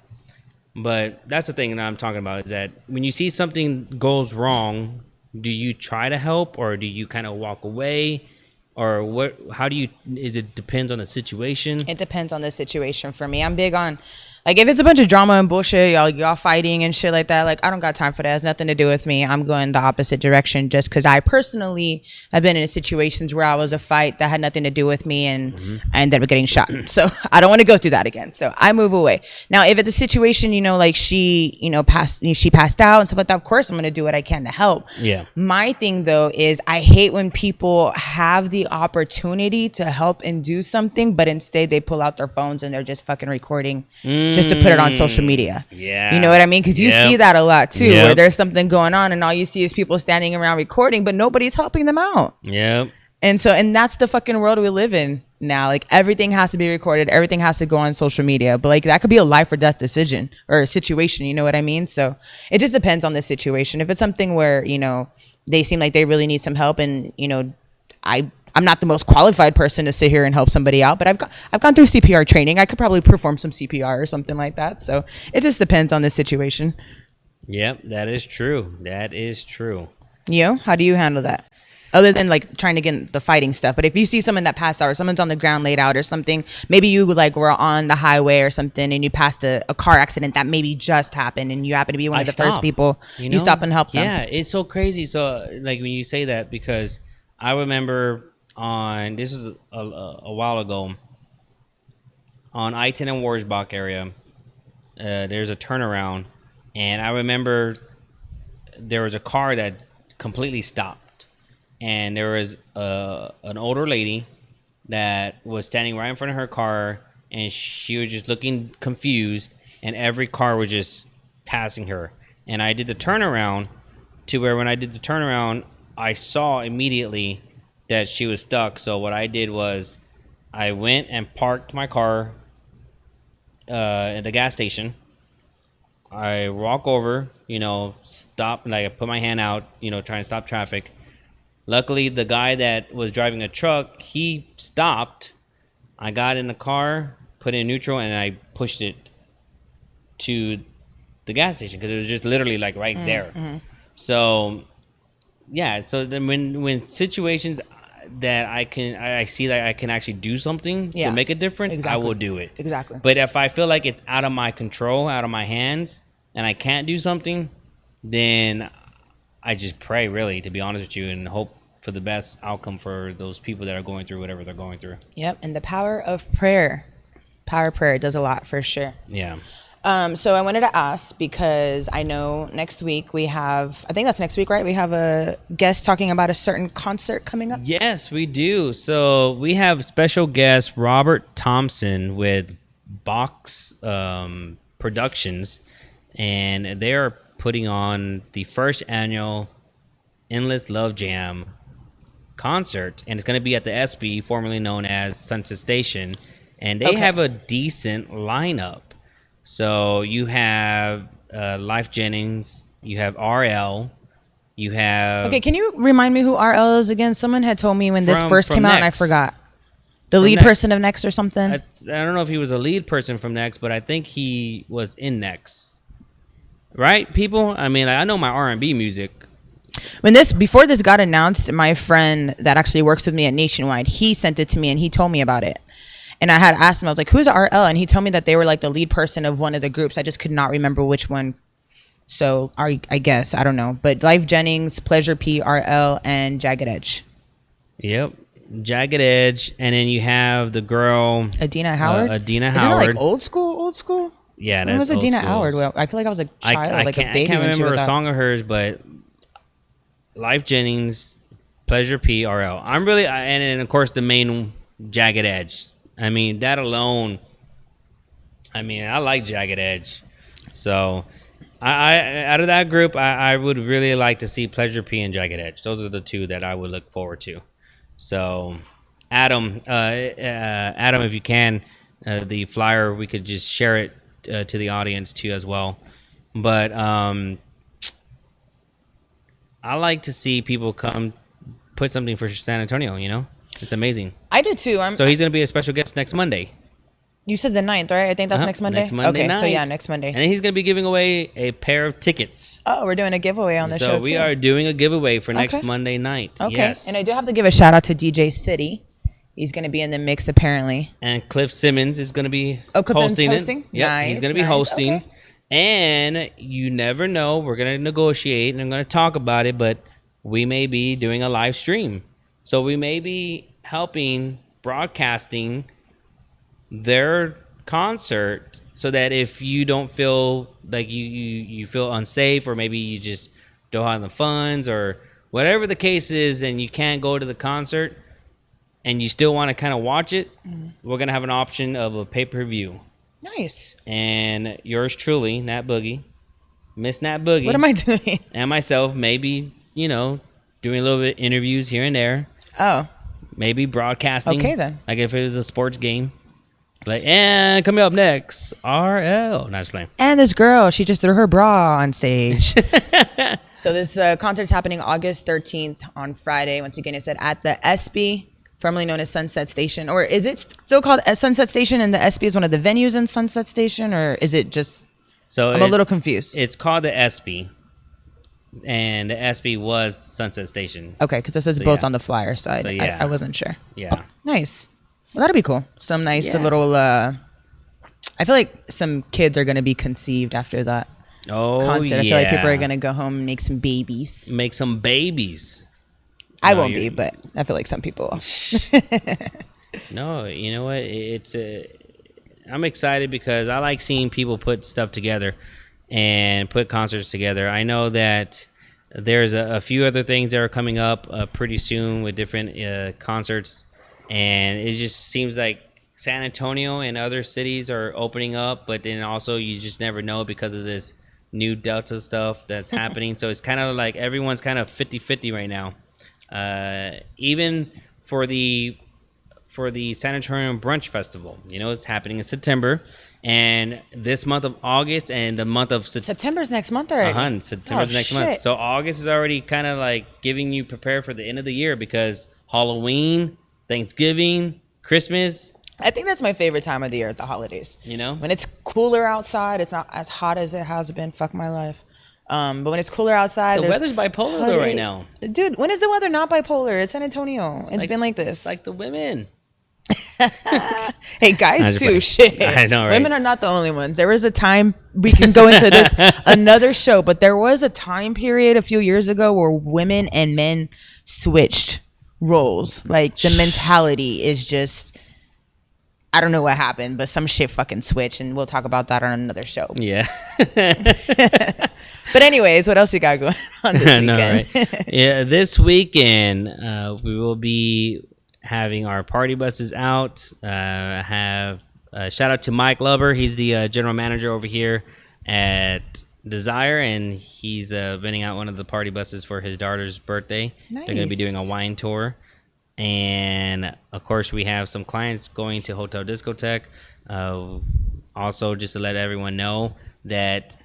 But that's the thing that I'm talking about, is that when you see something goes wrong, do you try to help, or do you kind of walk away, or what? How do you? It depends on the situation. It depends on the situation. For me, I'm big on, if it's a bunch of drama and bullshit, y'all fighting and shit like that, I don't got time for that. It has nothing to do with me. I'm going the opposite direction, just because I personally have been in situations where I was a fight that had nothing to do with me, and I ended up getting shot. So I don't want to go through that again. So I move away. Now, if it's a situation, she passed out and stuff like that, of course I'm going to do what I can to help. Yeah. My thing though is I hate when people have the opportunity to help and do something, but instead they pull out their phones and they're just fucking recording. Just to put it on social media. Yeah. You know what I mean? Because you see that a lot too, where there's something going on and all you see is people standing around recording, but nobody's helping them out. Yep. And that's the fucking world we live in now. Like everything has to be recorded, everything has to go on social media. But like that could be a life or death decision or a situation, you know what I mean? So it just depends on the situation. If it's something where, you know, they seem like they really need some help, and you know, I'm not the most qualified person to sit here and help somebody out, but I've gone through CPR training. I could probably perform some CPR or something like that. So it just depends on the situation. Yep, that is true. That is true. You, how do you handle that? Other than like trying to get the fighting stuff. But if you see someone that passed out or someone's on the ground laid out or something, maybe you like were on the highway or something and you passed a car accident that maybe just happened and you happen to be one of the first people, you stop and help them. Yeah, it's so crazy. So like when you say that, because I remember this was a while ago, on I-10 and Warsbach area, there's a turnaround, and I remember there was a car that completely stopped, and there was an older lady that was standing right in front of her car, and she was just looking confused, and every car was just passing her. And I did the turnaround to where when I did the turnaround, I saw immediately that she was stuck. So what I did was I went and parked my car at the gas station. I walk over, you know, stop, like I put my hand out, you know, trying to stop traffic. Luckily, the guy that was driving a truck, he stopped. I got in the car, put it in neutral, and I pushed it to the gas station because it was just literally like right there. Mm-hmm. So, yeah. So then when situations that I see that I can actually do something to make a difference, I will do it. Exactly. But if I feel like it's out of my control, out of my hands, and I can't do something, then I just pray, really, to be honest with you, and hope for the best outcome for those people that are going through whatever they're going through. Yep, and the power of prayer. Power of prayer does a lot for sure. Yeah. So I wanted to ask, because I know next week we have, I think that's next week, right? We have a guest talking about a certain concert coming up. Yes, we do. So we have special guest Robert Thompson with Box Productions, and they are putting on the first annual Endless Love Jam concert, and it's going to be at the SB, formerly known as Sunset Station, and they have a decent lineup. So you have Life Jennings, you have RL, you have... Okay, can you remind me who RL is again? Someone had told me when this first came out, and I forgot. The lead person of Next or something? I don't know if he was a lead person from Next, but I think he was in Next. Right, people? I mean, I know my R&B music. Before this got announced, my friend that actually works with me at Nationwide, he sent it to me and he told me about it. And I had asked him, I was like, who's RL? And he told me that they were like the lead person of one of the groups. I just could not remember which one. So I guess, I don't know. But Life Jennings, Pleasure P, RL, and Jagged Edge. Yep. Jagged Edge. And then you have the girl... Adina Howard? Adina Isn't Howard. It like old school? Yeah, that's when was old Adina school. Howard? Well, I feel like I was a child, like a baby. I can't when she remember was a out. song of hers, but Life Jennings, Pleasure P, RL. I'm really... And then, of course, the main Jagged Edge. I mean, that alone, I like Jagged Edge. So, I out of that group, I would really like to see Pleasure P and Jagged Edge. Those are the two that I would look forward to. So, Adam, if you can, the flyer, we could just share it to the audience too as well. But I like to see people come put something for San Antonio, you know? It's amazing. I did too. So he's going to be a special guest next Monday. You said the 9th, right? I think that's next Monday? Next Monday night. So yeah, next Monday. And he's going to be giving away a pair of tickets. Oh, we're doing a giveaway on the show too. So we are doing a giveaway for next Monday night. Okay. Yes. And I do have to give a shout out to DJ City. He's going to be in the mix apparently. And Cliff Simmons is going to be hosting it. Yep, nice, he's going to be hosting. Okay. And you never know. We're going to negotiate and I'm going to talk about it, but we may be doing a live stream. So we may be helping broadcasting their concert so that if you don't feel like you feel unsafe, or maybe you just don't have the funds or whatever the case is, and you can't go to the concert and you still want to kind of watch it, we're going to have an option of a pay-per-view. Nice. And yours truly, Nat Boogie, Miss Nat Boogie. What am I doing? And myself, maybe, doing a little bit of interviews here and there. Oh. maybe broadcasting. Okay, then. Like if it was a sports game. Like, and coming up next, RL. Nice playing. And this girl, she just threw her bra on stage. So this concert's happening August 13th on Friday. Once again, it's at the SB, formerly known as Sunset Station. Or is it still called Sunset Station and the SB is one of the venues in Sunset Station? Or is it just... So I'm a little confused. It's called the SB. And the SB was Sunset Station. Okay, because this is both on the flyer side. So, yeah. I wasn't sure. Yeah. Nice. Well, that'd be cool. Some nice little... I feel like some kids are going to be conceived after that concert. I feel like people are going to go home and make some babies. Make some babies. I won't be, but I feel like some people will. No, you know what? I'm excited because I like seeing people put stuff together and put concerts together. I know that there's a few other things that are coming up pretty soon with different concerts. And it just seems like San Antonio and other cities are opening up, but then also you just never know because of this new Delta stuff that's happening. So it's kind of like everyone's kind of 50-50 right now. Even for the San Antonio Brunch Festival, it's happening in September, and this month of August and the month of September's next month already. September's next month. So August is already kind of like getting you prepared for the end of the year because Halloween, Thanksgiving, Christmas. I think that's my favorite time of the year at the holidays. When it's cooler outside, it's not as hot as it has been. Fuck my life. But when it's cooler outside, the weather's bipolar though right now. Dude, when is the weather not bipolar? It's San Antonio. It's been like this. It's like the women. Hey, guys too. Shit. I know, right? Women are not the only ones. There was a time, we can go into this another show, but there was a time period a few years ago where women and men switched roles. Like the mentality is just, I don't know what happened, but some shit fucking switched, and we'll talk about that on another show. Yeah. But anyways, what have you got going on this weekend? No, right? Yeah, this weekend we will be having our party buses out. Shout out to Mike Lubber. He's the general manager over here at Desire, and he's renting out one of the party buses for his daughter's birthday. Nice. They're going to be doing a wine tour. And of course, we have some clients going to Hotel Discotheque. Also, just to let everyone know that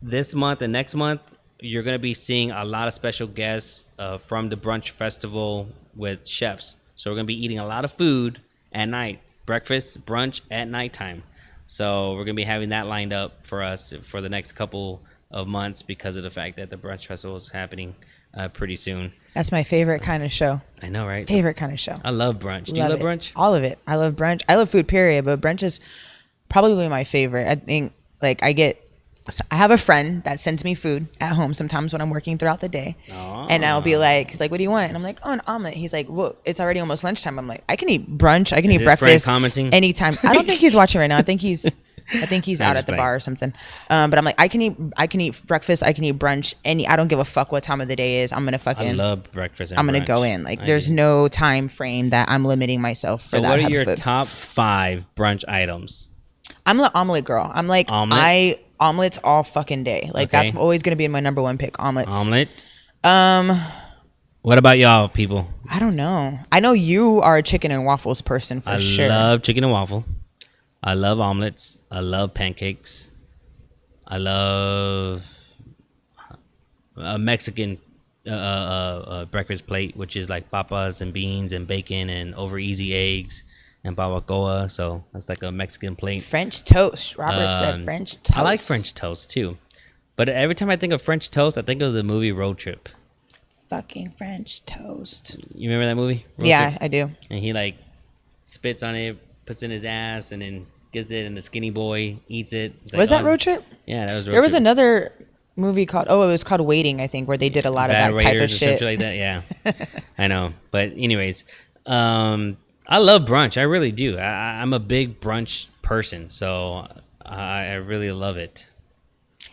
this month and next month, you're going to be seeing a lot of special guests from the Brunch Festival with chefs. So we're going to be eating a lot of food at night, breakfast, brunch at nighttime. So we're going to be having that lined up for us for the next couple of months because of the fact that the Brunch Festival is happening pretty soon. That's my favorite kind of show. I know, right? Favorite kind of show. I love brunch. Do you love brunch? All of it. I love brunch. I love food, period. But brunch is probably my favorite. I think, like, I have a friend that sends me food at home sometimes when I'm working throughout the day. Oh. And I'll be like, he's like, what do you want? And I'm like, oh, an omelet. He's like, well, it's already almost lunchtime. I'm like, I can eat brunch. I can eat breakfast anytime. I don't think he's watching right now. I think he's out at the bar or something. But I'm like, I can eat breakfast. I can eat brunch. I don't give a fuck what time of the day is. I'm going to fucking. I love breakfast and I'm going to go in. Like, there's no time frame that I'm limiting myself for that. So what are your top 5 brunch items? I'm the omelet girl. I'm like, omelets all fucking day. Like, that's always going to be my number one pick. Omelets. Omelet. What about y'all people? I don't know. I know you are a chicken and waffles person for sure. I love chicken and waffle. I love omelets. I love pancakes. I love a Mexican breakfast plate, which is like papas and beans and bacon and over easy eggs and barbacoa. So that's like a Mexican plate. French toast. Robert said French toast. I like French toast too. But every time I think of French toast, I think of the movie Road Trip. Fucking French toast. You remember that movie? Road Trip? I do. And he like spits on it, puts it in his ass, and then gets it, and the skinny boy eats it. Was that Road Trip? Yeah, that was Road Trip. There was another movie called, it was called Waiting, I think, where they did a lot of that type of shit. Like that, yeah. I know. But anyways, I love brunch. I really do. I'm a big brunch person, so I really love it.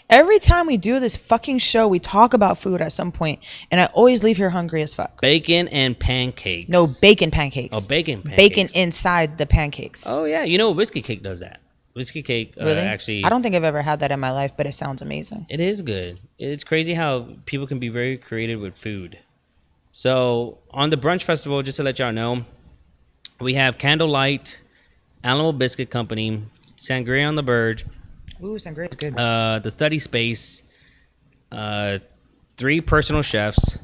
Every time we do this fucking show, we talk about food at some point, and I always leave here hungry as fuck. Bacon and pancakes. No, bacon pancakes. Oh, bacon pancakes. Bacon inside the pancakes. Oh, yeah. You know, Whiskey Cake does that. Whiskey Cake really? Actually... I don't think I've ever had that in my life, but it sounds amazing. It is good. It's crazy how people can be very creative with food. So on the Brunch Festival, just to let y'all know, we have Candlelight, Alamo Biscuit Company, Sangria on the Verge. Ooh, Sangria is good. The Study Space, 3 personal chefs.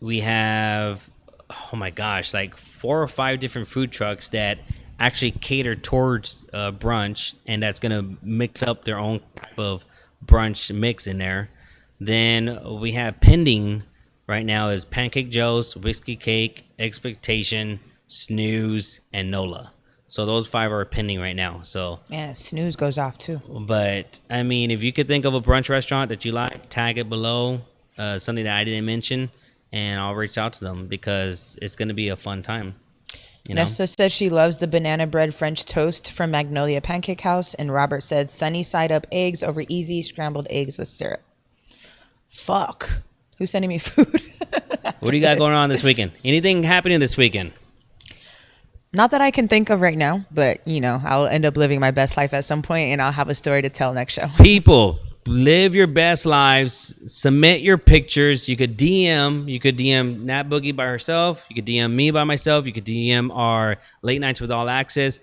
We have, oh my gosh, like 4 or 5 different food trucks that actually cater towards brunch, and that's gonna mix up their own type of brunch mix in there. Then we have pending right now is Pancake Joe's, Whiskey Cake, Expectation, Snooze, and Nola. So those 5 are pending right now. So yeah, Snooze goes off too. But I mean, if you could think of a brunch restaurant that you like, tag it below, something that I didn't mention, and I'll reach out to them because it's going to be a fun time. Nessa says she loves the banana bread French toast from Magnolia Pancake House, and Robert said sunny side up eggs over easy scrambled eggs with syrup. Fuck. Who's sending me food? What do you got going on this weekend? Anything happening this weekend? Not that I can think of right now, but I'll end up living my best life at some point, and I'll have a story to tell next show. People, live your best lives. Submit your pictures. You could DM Nat Boogie by herself. You could DM me by myself. You could DM our Late Nights with All Access.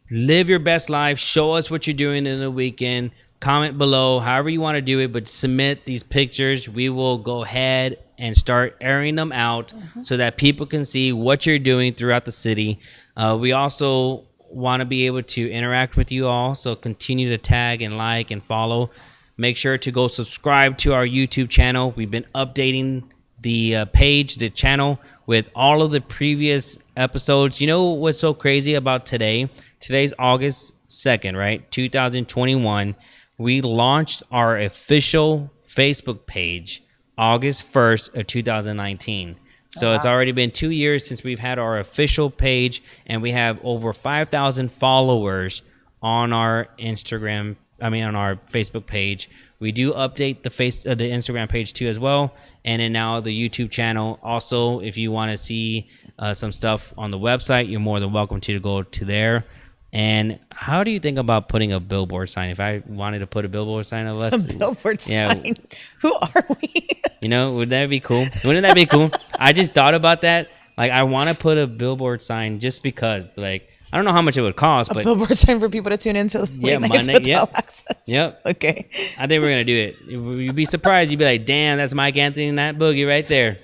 Live your best life. Show us what you're doing in the weekend. Comment below, however you want to do it, but submit these pictures. We will go ahead and start airing them out so that people can see what you're doing throughout the city. We also want to be able to interact with you all, so continue to tag and like and follow. Make sure to go subscribe to our YouTube channel. We've been updating the page, the channel, with all of the previous episodes. You know what's so crazy about today? Today's August 2nd, right? 2021. We launched our official Facebook page August 1st of 2019. So It's already been 2 years since we've had our official page, and we have over 5,000 followers on our on our Facebook page. We do update the Instagram page too as well, and then now the YouTube channel. Also, if you want to see some stuff on the website, you're more than welcome to go to there. And how do you think about putting a billboard sign? If I wanted to put a billboard sign of us, a billboard sign. Who are we? Would that be cool? Wouldn't that be cool? I just thought about that. Like, I want to put a billboard sign just because, like, I don't know how much it would cost, but billboard sign for people to tune into Late Nights with All Access. Yep. Okay. I think we're gonna do it. You'd be surprised. You'd be like, "Damn, that's MikeAnthony and that Boogie right there."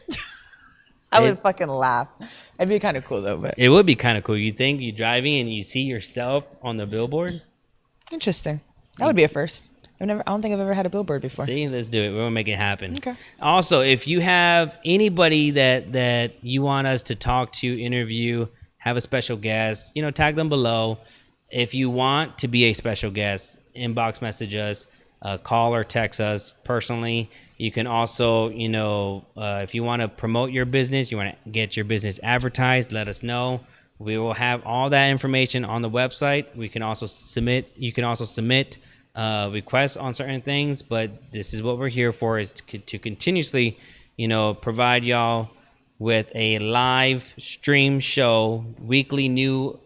I would fucking laugh. It'd be kind of cool though, but it would be kind of cool. You think you're driving and you see yourself on the billboard? Interesting. That would be a first. I don't think I've ever had a billboard before. See, let's do it. We're gonna make it happen. Okay. Also, if you have anybody that you want us to talk to, interview, have a special guest, tag them below. If you want to be a special guest, inbox message us, call or text us personally. You can also, if you want to promote your business, you want to get your business advertised, let us know. We will have all that information on the website. You can also submit requests on certain things, but this is what we're here for, is to continuously, provide y'all with a live stream show, weekly new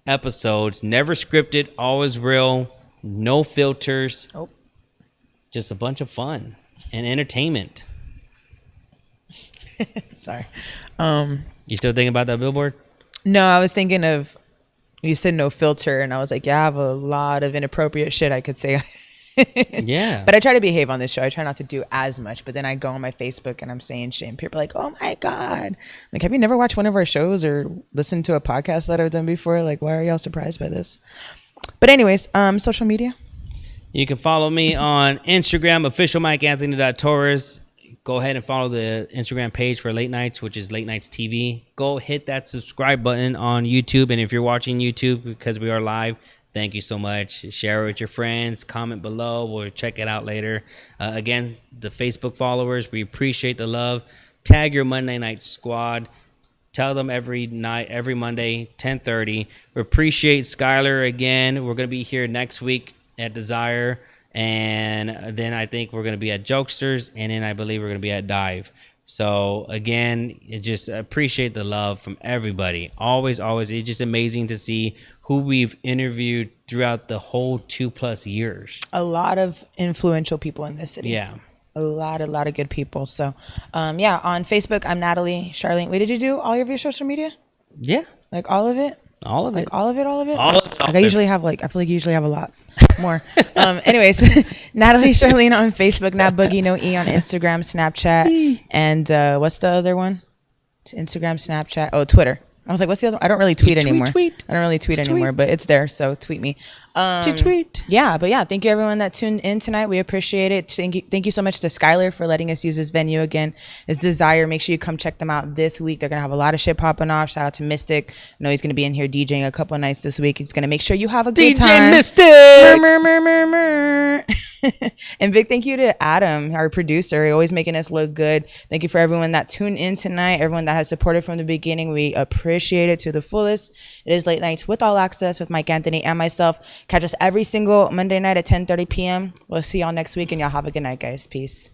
episodes, never scripted, always real, no filters. Nope. Just a bunch of fun and entertainment. Sorry. You still thinking about that billboard? No, I was thinking of, you said no filter, and I was like, yeah, I have a lot of inappropriate shit I could say. Yeah. But I try to behave on this show. I try not to do as much, but then I go on my Facebook and I'm saying shit, and people are like, oh my God. Like, have you never watched one of our shows or listened to a podcast that I've done before? Like, why are y'all surprised by this? But anyways, social media. You can follow me on Instagram, official MikeAnthony.Torres. Go ahead and follow the Instagram page for Late Nights, which is Late Nights TV. Go hit that subscribe button on YouTube. And if you're watching YouTube, because we are live, thank you so much. Share it with your friends. Comment below. We'll check it out later. Again, the Facebook followers, we appreciate the love. Tag your Monday Night Squad. Tell them every Monday, 10:30. We appreciate Skylar again. We're going to be here next week at Desire. And then I think we're going to be at Jokesters. And then I believe we're going to be at Dive. So, again, just appreciate the love from everybody. Always. It's just amazing to see who we've interviewed throughout the whole 2+ years. A lot of influential people in this city. Yeah. a lot of good people. So, yeah, on Facebook, I'm Natalie Charlene. Wait, did you do all of your social media? Yeah. Like all of it? All of it. Like all of it? All of it? All of it. Like I usually have I feel like you usually have a lot more. Anyways, Natalie Charlene on Facebook, Nat Boogie, no E on Instagram, Snapchat. And what's the other one? Instagram, Snapchat. Oh, Twitter. I was like, what's the other one? I don't really tweet anymore. I don't really tweet anymore, but it's there. So tweet me. Tweet. Yeah, but yeah, thank you everyone that tuned in tonight. We appreciate it. Thank you so much to Skylar for letting us use this venue again. It's Desire. Make sure you come check them out this week. They're gonna have a lot of shit popping off. Shout out to Mystic. I know he's gonna be in here DJing a couple of nights this week. He's gonna make sure you have a good time. DJ Mystic. And big thank you to Adam, our producer, always making us look good. Thank you for everyone that tuned in tonight, everyone that has supported from the beginning. We appreciate it to the fullest. It is Late Nights with All Access with MikeAnthony and myself. Catch us every single Monday night at 10:30 p.m. We'll see y'all next week, and y'all have a good night, guys. Peace.